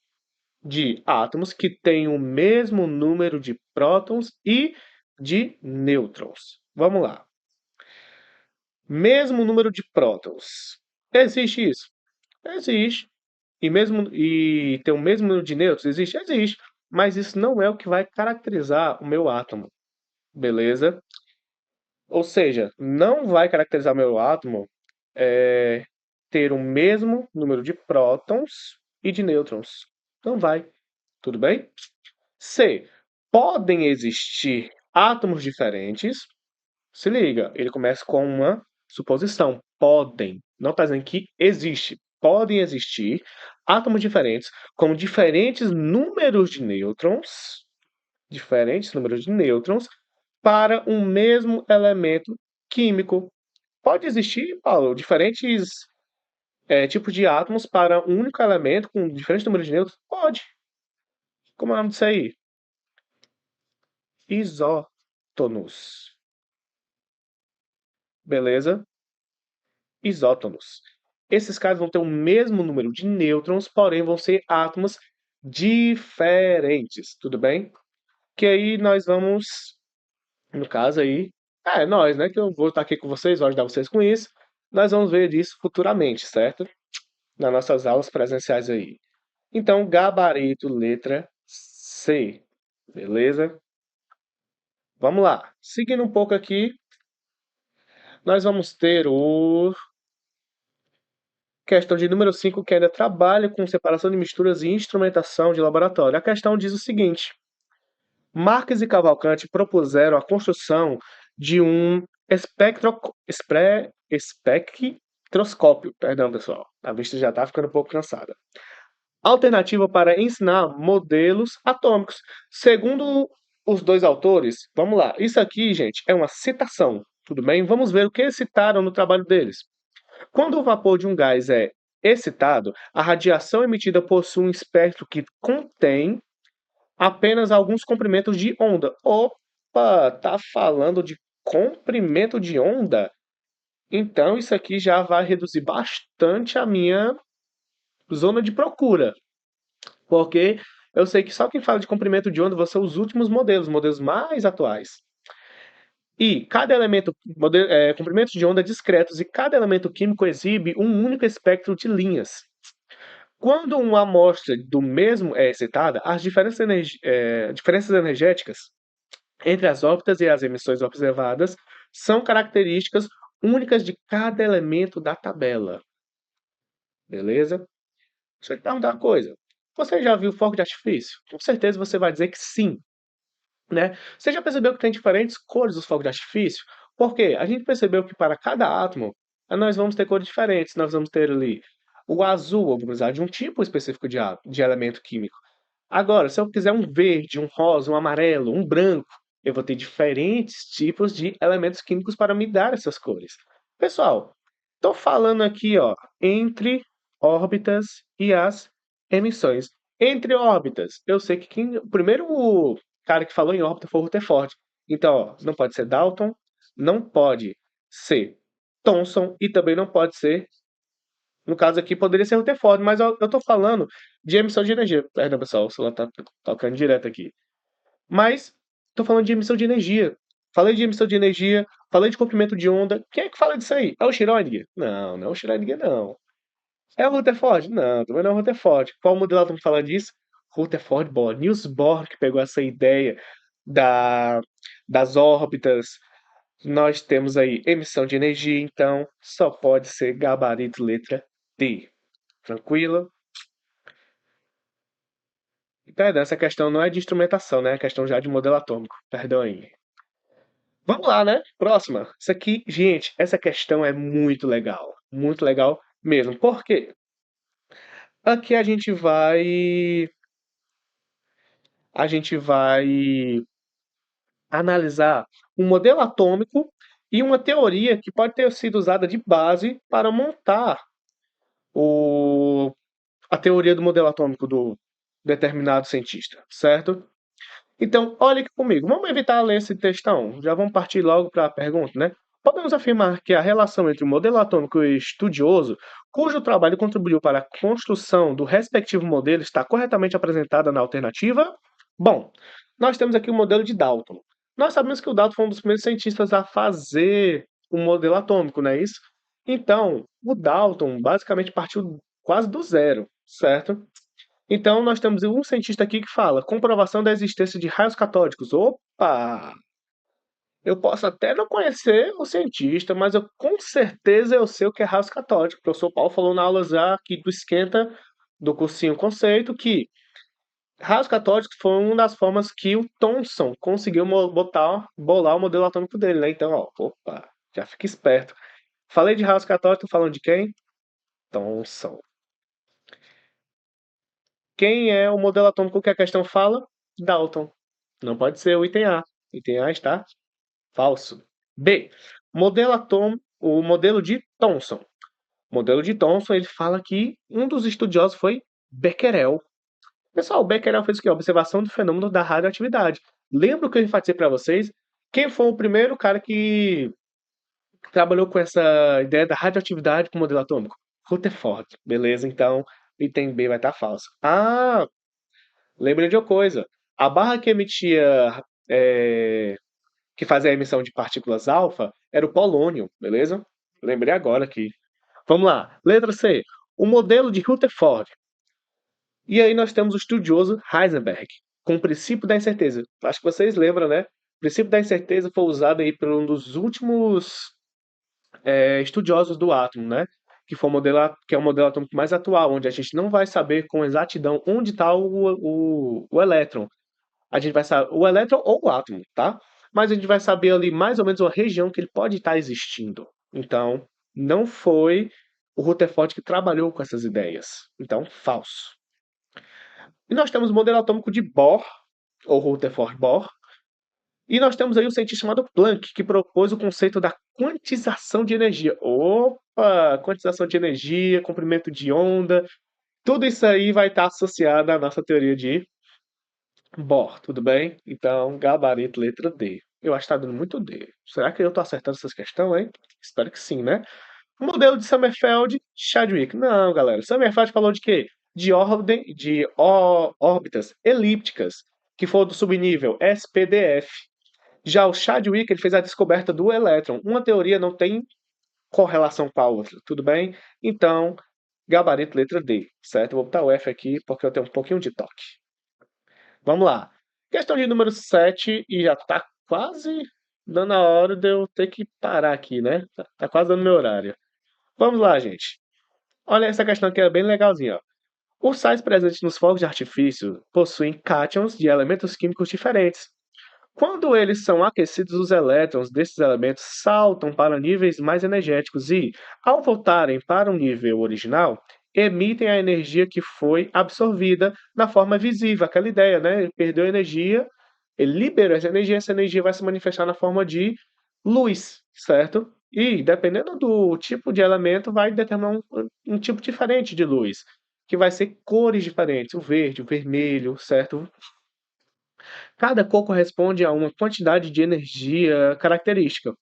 de átomos que tem o mesmo número de prótons e de nêutrons. Vamos lá. Mesmo número de prótons. Existe isso? Existe. E tem o mesmo número de nêutrons? Existe? Existe. Mas isso não é o que vai caracterizar o meu átomo. Beleza? Ou seja, não vai caracterizar o meu átomo ter o mesmo número de prótons e de nêutrons. Não vai. Tudo bem? C. Podem existir átomos diferentes. Se liga, ele começa com uma suposição. Podem. Não está dizendo que existe. Podem existir átomos diferentes com diferentes números de nêutrons para um mesmo elemento químico. Pode existir, Paulo, diferentes tipos de átomos para um único elemento com diferentes números de nêutrons? Pode. Como é o nome disso aí? Isótonos. Beleza? Isótonos. Esses caras vão ter o mesmo número de nêutrons, porém vão ser átomos diferentes, tudo bem? Que aí nós vamos, no caso aí, nós, né, que eu vou estar aqui com vocês, vou ajudar vocês com isso, nós vamos ver isso futuramente, certo? Nas nossas aulas presenciais aí. Então, gabarito, letra C, beleza? Vamos lá. Seguindo um pouco aqui, nós vamos ter o questão de número 5 que ainda trabalha com separação de misturas e instrumentação de laboratório. A questão diz o seguinte: Marques e Cavalcante propuseram a construção de um espectroscópio. Perdão, pessoal, a vista já está ficando um pouco cansada. Alternativa para ensinar modelos atômicos. Segundo os dois autores, vamos lá, isso aqui, gente, é uma citação, tudo bem? Vamos ver o que eles citaram no trabalho deles. Quando o vapor de um gás é excitado, a radiação emitida possui um espectro que contém apenas alguns comprimentos de onda. Opa, tá falando de comprimento de onda? Então isso aqui já vai reduzir bastante a minha zona de procura, porque eu sei que só quem fala de comprimento de onda vão ser os últimos modelos, modelos mais atuais. E cada elemento, comprimentos de onda discretos, e cada elemento químico exibe um único espectro de linhas. Quando uma amostra do mesmo é excitada, as diferenças energéticas entre as órbitas e as emissões observadas são características únicas de cada elemento da tabela. Beleza? Deixa eu te perguntar uma coisa. Você já viu fogo de artifício? Com certeza você vai dizer que sim, né? Você já percebeu que tem diferentes cores dos fogos de artifício? Porque a gente percebeu que para cada átomo nós vamos ter cores diferentes. Nós vamos ter ali o azul, vamos usar de um tipo específico de elemento químico. Agora, se eu quiser um verde, um rosa, um amarelo, um branco, eu vou ter diferentes tipos de elementos químicos para me dar essas cores. Pessoal, estou falando aqui, ó, entre órbitas e as emissões. Entre órbitas, eu sei que o primeiro cara que falou em órbita foi o Rutherford. Então, ó, não pode ser Dalton, não pode ser Thomson e também não pode ser, no caso aqui, poderia ser Rutherford, mas eu estou falando de emissão de energia. Perdão, pessoal, o celular está tocando direto aqui. Mas estou falando de emissão de energia. Falei de emissão de energia, falei de comprimento de onda. Quem é que fala disso aí? É o Schrödinger? Não, não é o Schrödinger, não. É o Rutherford? Não, também não é o Rutherford. Qual modelo estamos falando disso? Rutherford Bohr. Niels Bohr que pegou essa ideia da, das órbitas. Nós temos aí emissão de energia, então só pode ser gabarito letra D. Tranquilo? Perdão, essa questão não é de instrumentação, né? É questão já de modelo atômico. Perdão aí. Vamos lá, né? Próxima. Isso aqui, gente, essa questão é muito legal. Muito legal mesmo. Por quê? Aqui a gente vai analisar um modelo atômico e uma teoria que pode ter sido usada de base para montar o, a teoria do modelo atômico do determinado cientista, certo? Então, olha aqui comigo. Vamos evitar ler esse textão. Já vamos partir logo para a pergunta, né? Podemos afirmar que a relação entre o modelo atômico e o estudioso, cujo trabalho contribuiu para a construção do respectivo modelo, está corretamente apresentada na alternativa? Bom, nós temos aqui o modelo de Dalton. Nós sabemos que o Dalton foi um dos primeiros cientistas a fazer o modelo atômico, não é isso? Então, o Dalton basicamente partiu quase do zero, certo? Então, nós temos um cientista aqui que fala comprovação da existência de raios catódicos. Opa! Eu posso até não conhecer o cientista, mas eu com certeza eu sei o que é raios catódicos. O professor Paulo falou na aula já aqui do esquenta do cursinho conceito que raios catódicos foi uma das formas que o Thomson conseguiu bolar o modelo atômico dele, né? Então, ó, opa, já fica esperto. Falei de raios catódicos, tô falando de quem? Thomson. Quem é o modelo atômico que a questão fala? Dalton. Não pode ser o item A. Item A está falso. B. O modelo de Thomson. O modelo de Thomson, ele fala que um dos estudiosos foi Becquerel. Pessoal, o Becquerel fez o quê? Observação do fenômeno da radioatividade. Lembra o que eu enfatizei para vocês? Quem foi o primeiro cara que trabalhou com essa ideia da radioatividade com o modelo atômico? Rutherford. Beleza, então item B vai estar falso. Ah, lembrei de uma coisa. A barra que emitia, que fazia a emissão de partículas alfa, era o polônio, beleza? Lembrei agora aqui. Vamos lá. Letra C. O modelo de Rutherford. E aí nós temos o estudioso Heisenberg, com o princípio da incerteza. Acho que vocês lembram, né? O princípio da incerteza foi usado aí por um dos últimos estudiosos do átomo, né? Que é o modelo atômico mais atual, onde a gente não vai saber com exatidão onde está o elétron. A gente vai saber o elétron ou o átomo, tá? Mas a gente vai saber ali mais ou menos uma região que ele pode estar existindo. Então, não foi o Rutherford que trabalhou com essas ideias. Então, falso. E nós temos o modelo atômico de Bohr, ou Rutherford Bohr, e nós temos aí o cientista chamado Planck, que propôs o conceito da quantização de energia. Opa! Quantização de energia, comprimento de onda, tudo isso aí vai estar associado à nossa teoria de Bohr, tudo bem? Então, gabarito letra D. Eu acho que está dando muito D. Será que eu estou acertando essas questões, hein? Espero que sim, né? O modelo de Sommerfeld, Chadwick. Não, galera. Sommerfeld falou de quê? De órbitas elípticas, que for do subnível SPDF. Já o Chadwick ele fez a descoberta do elétron. Uma teoria não tem correlação com a outra, tudo bem? Então, gabarito letra D, certo? Eu vou botar o F aqui porque eu tenho um pouquinho de toque. Vamos lá. Questão de número 7 e já tá quase dando a hora de eu ter que parar aqui, né? Tá quase dando meu horário. Vamos lá, gente. Olha essa questão aqui, é bem legalzinha, ó. Os sais presentes nos fogos de artifício possuem cátions de elementos químicos diferentes. Quando eles são aquecidos, os elétrons desses elementos saltam para níveis mais energéticos e, ao voltarem para o nível original, emitem a energia que foi absorvida na forma visível. Aquela ideia, né? Ele perdeu energia, ele liberou essa energia vai se manifestar na forma de luz, certo? E, dependendo do tipo de elemento, vai determinar um tipo diferente de luz, que vai ser cores diferentes, o verde, o vermelho, certo? Cada cor corresponde a uma quantidade de energia característica.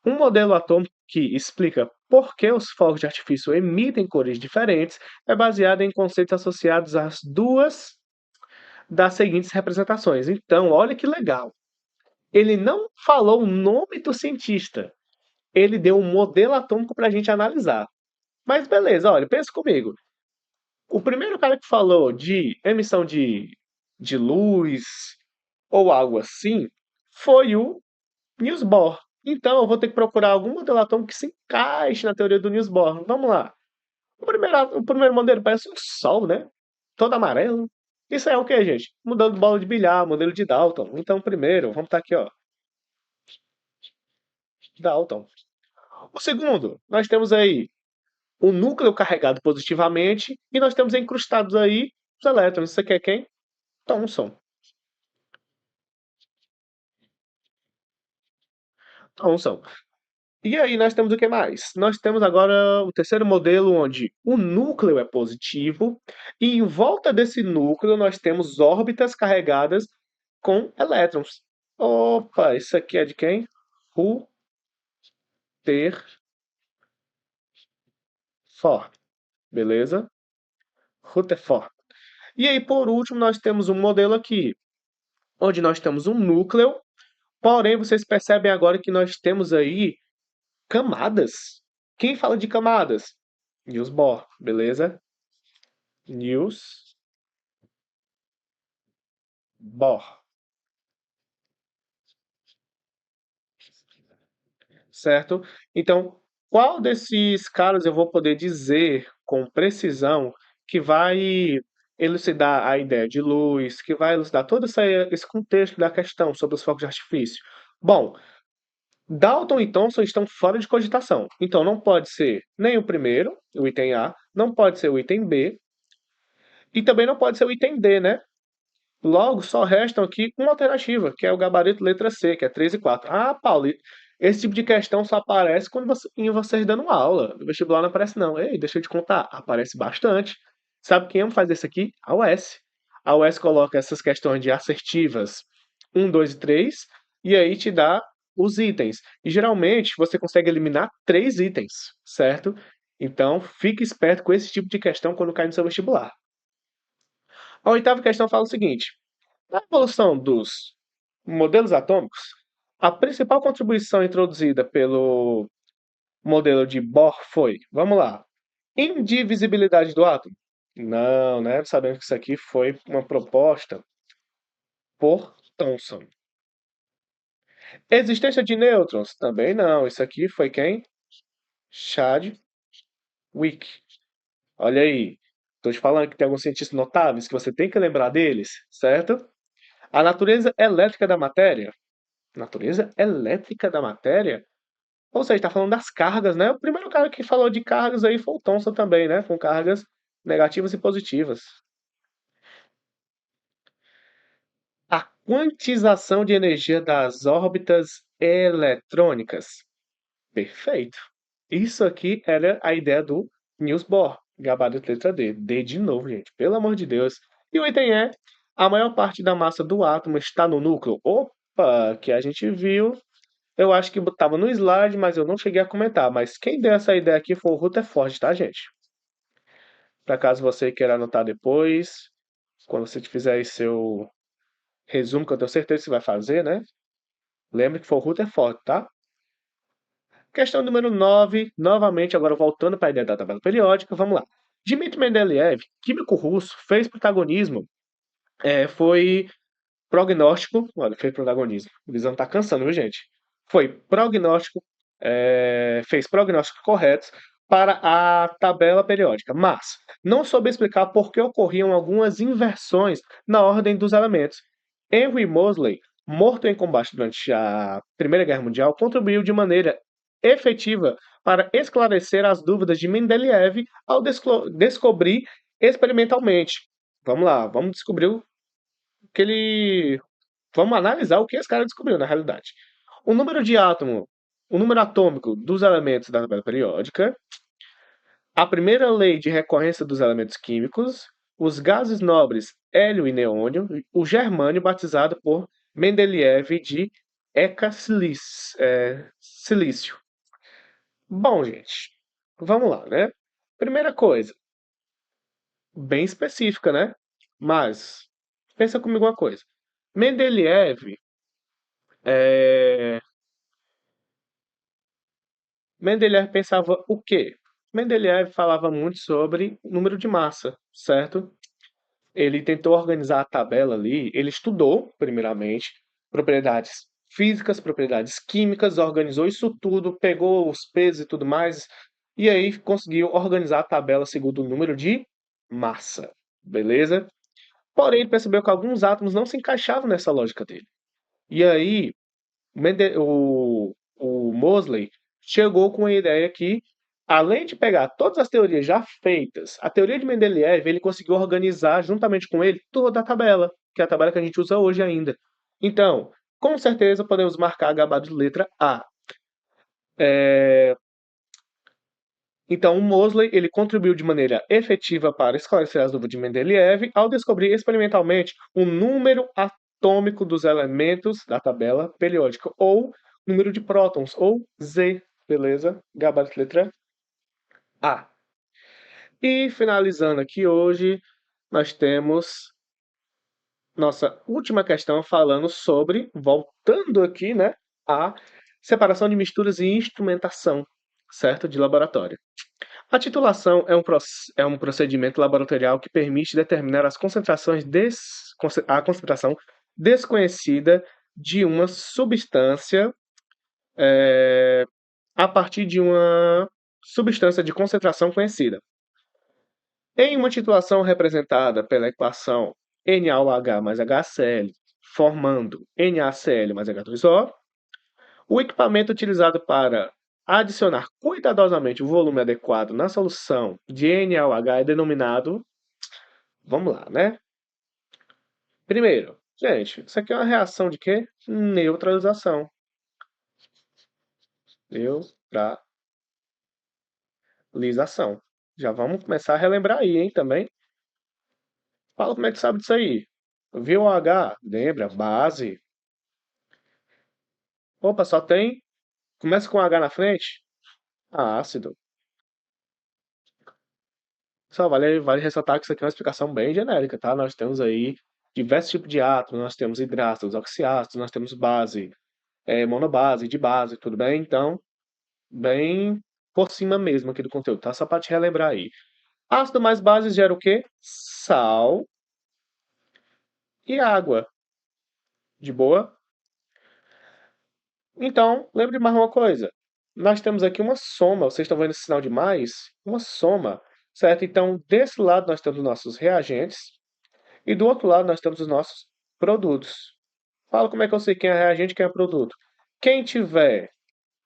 Um modelo atômico que explica por que os fogos de artifício emitem cores diferentes é baseado em conceitos associados às duas das seguintes representações. Então, olha que legal. Ele não falou o nome do cientista. Ele deu um modelo atômico para a gente analisar. Mas beleza, olha, pensa comigo. O primeiro cara que falou de emissão de luz ou algo assim foi o Niels Bohr. Então eu vou ter que procurar algum modelo atômico que se encaixe na teoria do Niels Bohr. Vamos lá. O primeiro modelo parece um sol, né? Todo amarelo. Isso é o quê, gente? Mudando de bola de bilhar, modelo de Dalton. Então, primeiro, vamos estar aqui, ó, Dalton. O segundo, nós temos aí o núcleo carregado positivamente e nós temos incrustados aí os elétrons. Isso aqui é quem? Thomson. Thomson. E aí nós temos o que mais? Nós temos agora o terceiro modelo onde o núcleo é positivo e em volta desse núcleo nós temos órbitas carregadas com elétrons. Opa, isso aqui é de quem? Rutherford, beleza? Rutherford. E aí por último nós temos um modelo aqui, onde nós temos um núcleo, porém vocês percebem agora que nós temos aí camadas. Quem fala de camadas? Niels Bohr, beleza? Niels Bohr, certo? Então, qual desses caras eu vou poder dizer com precisão que vai elucidar a ideia de luz, que vai elucidar todo esse contexto da questão sobre os fogos de artifício? Bom, Dalton e Thomson estão fora de cogitação. Então, não pode ser nem o primeiro, o item A, não pode ser o item B, e também não pode ser o item D, né? Logo, só restam aqui uma alternativa, que é o gabarito letra C, que é 3 e 4. Ah, Paulo, esse tipo de questão só aparece quando em vocês dando aula. No vestibular não aparece, não. Ei, deixa eu te contar, aparece bastante. Sabe quem faz isso aqui? A UES. A UES coloca essas questões de assertivas 1, 2 e 3, e aí te dá os itens. E geralmente você consegue eliminar 3 itens, certo? Então, fique esperto com esse tipo de questão quando cai no seu vestibular. A oitava questão fala o seguinte: na evolução dos modelos atômicos, a principal contribuição introduzida pelo modelo de Bohr foi, vamos lá, indivisibilidade do átomo? Não, né? Sabemos que isso aqui foi uma proposta por Thomson. Existência de nêutrons? Também não. Isso aqui foi quem? Chadwick. Olha aí. Estou te falando que tem alguns cientistas notáveis que você tem que lembrar deles, certo? A natureza elétrica da matéria? Natureza elétrica da matéria? Ou seja, está falando das cargas, né? O primeiro cara que falou de cargas aí foi o Thomson também, né? Com cargas negativas e positivas. A quantização de energia das órbitas eletrônicas. Perfeito. Isso aqui era a ideia do Niels Bohr. Gabarito letra D. D de novo, gente. Pelo amor de Deus. E o item é: a maior parte da massa do átomo está no núcleo. Opa, que a gente viu. Eu acho que estava no slide, mas eu não cheguei a comentar. Mas quem deu essa ideia aqui foi o Rutherford, tá, gente? Para caso você queira anotar depois, quando você fizer aí seu resumo, que eu tenho certeza que você vai fazer, né? Lembre que foi o Rutherford, tá? Questão número 9, novamente, agora voltando para a ideia da tabela periódica, vamos lá. Dmitry Mendeleev, químico russo, fez protagonismo, foi prognóstico, olha, fez protagonismo, o Visão tá cansando, viu, gente? Foi prognóstico, fez prognósticos corretos para a tabela periódica, mas não soube explicar por que ocorriam algumas inversões na ordem dos elementos. Henry Moseley, morto em combate durante a Primeira Guerra Mundial, contribuiu de maneira efetiva para esclarecer as dúvidas de Mendeleev ao descobrir experimentalmente. Vamos lá, vamos descobrir o que ele. Vamos analisar o que esse cara descobriu na realidade. O número de átomo, o número atômico dos elementos da tabela periódica, a primeira lei de recorrência dos elementos químicos, os gases nobres hélio e neônio, o germânio batizado por Mendeleev de silício. Bom, gente, vamos lá, né? Primeira coisa, bem específica, né? Mas pensa comigo uma coisa. Mendeleev, é... Mendeleev pensava o quê? Mendeleev falava muito sobre número de massa, certo? Ele tentou organizar a tabela ali, ele estudou, primeiramente, propriedades físicas, propriedades químicas, organizou isso tudo, pegou os pesos e tudo mais, e aí conseguiu organizar a tabela segundo o número de massa, beleza? Porém, ele percebeu que alguns átomos não se encaixavam nessa lógica dele. E aí, o Moseley chegou com a ideia que, além de pegar todas as teorias já feitas, a teoria de Mendeleev, ele conseguiu organizar juntamente com ele toda a tabela, que é a tabela que a gente usa hoje ainda. Então, com certeza podemos marcar a gabá de letra A. Então, o Moseley ele contribuiu de maneira efetiva para esclarecer as dúvidas de Mendeleev ao descobrir experimentalmente o número atômico dos elementos da tabela periódica, ou número de prótons, ou Z, beleza? Gabarito letra A. E finalizando aqui hoje, nós temos nossa última questão falando sobre, voltando aqui, né, a separação de misturas e instrumentação, certo? De laboratório. A titulação é um procedimento laboratorial que permite determinar as concentrações a concentração desconhecida de uma substância a partir de uma substância de concentração conhecida. Em uma titulação representada pela equação NaOH mais HCl, formando NaCl mais H2O, o equipamento utilizado para adicionar cuidadosamente o volume adequado na solução de NaOH é denominado. Vamos lá, né? Primeiro, gente, isso aqui é uma reação de quê? Neutralização. Neutralização. Já vamos começar a relembrar aí, hein, também. Fala como é que sabe disso aí. Viu o H? Lembra? Base. Opa, só tem. Começa com H na frente. Ácido. Só vale ressaltar que isso aqui é uma explicação bem genérica, tá? Nós temos aí diversos tipos de átomos, nós temos hidrácidos, oxiácidos, nós temos base, monobase, dibase, tudo bem? Então, bem por cima mesmo aqui do conteúdo, tá? Só para te relembrar aí. Ácido mais base gera o quê? Sal e água. De boa? Então, lembre mais uma coisa. Nós temos aqui uma soma, vocês estão vendo esse sinal de mais? Uma soma, certo? Então, desse lado nós temos nossos reagentes e do outro lado nós temos os nossos produtos. Fala como é que eu sei quem é reagente e quem é produto. Quem tiver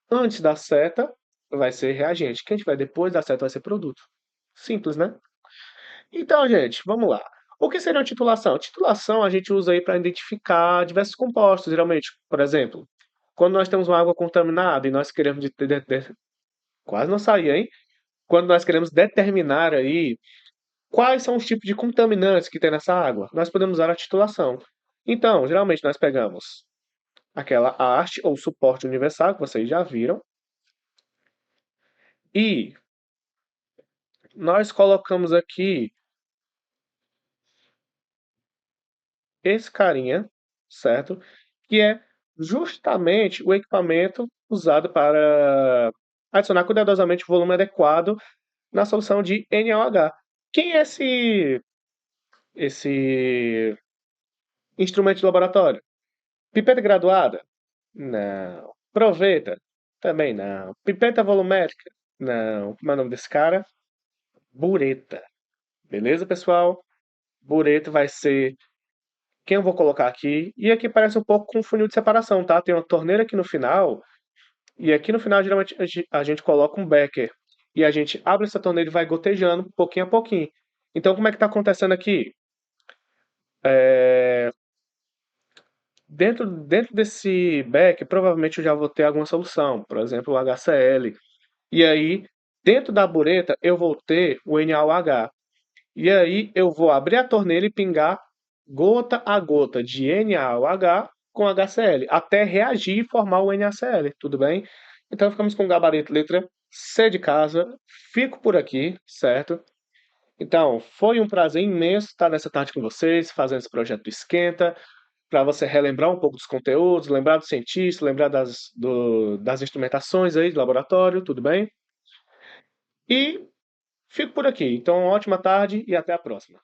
antes da seta vai ser reagente. Quem tiver depois da seta vai ser produto. Simples, né? Então, gente, vamos lá. O que seria uma titulação? Titulação a gente usa aí para identificar diversos compostos, geralmente. Por exemplo, quando nós temos uma água contaminada e nós queremos quase não sair, hein? Quando nós queremos determinar aí quais são os tipos de contaminantes que tem nessa água, nós podemos usar a titulação. Então, geralmente nós pegamos aquela haste ou suporte universal que vocês já viram e nós colocamos aqui esse carinha, certo? Que é justamente o equipamento usado para adicionar cuidadosamente o volume adequado na solução de NaOH. Quem é esse instrumento de laboratório? Pipeta graduada? Não. Proveta? Também não. Pipeta volumétrica? Não. Como é o nome desse cara? Bureta. Beleza, pessoal? Bureta vai ser quem eu vou colocar aqui. E aqui parece um pouco com um funil de separação, tá? Tem uma torneira aqui no final. E aqui no final, geralmente, a gente coloca um becker. E a gente abre essa torneira e vai gotejando pouquinho a pouquinho. Então, como é que está acontecendo aqui? Dentro desse becker, provavelmente eu já vou ter alguma solução. Por exemplo, o HCl. E aí, dentro da bureta, eu vou ter o NaOH. E aí, eu vou abrir a torneira e pingar gota a gota de NaOH com HCl, até reagir e formar o NaCl, tudo bem? Então, ficamos com o gabarito letra C de casa. Fico por aqui, certo? Então, foi um prazer imenso estar nessa tarde com vocês, fazendo esse projeto do Esquenta, para você relembrar um pouco dos conteúdos, lembrar do cientista, lembrar das instrumentações aí de laboratório, tudo bem? E fico por aqui. Então, ótima tarde e até a próxima.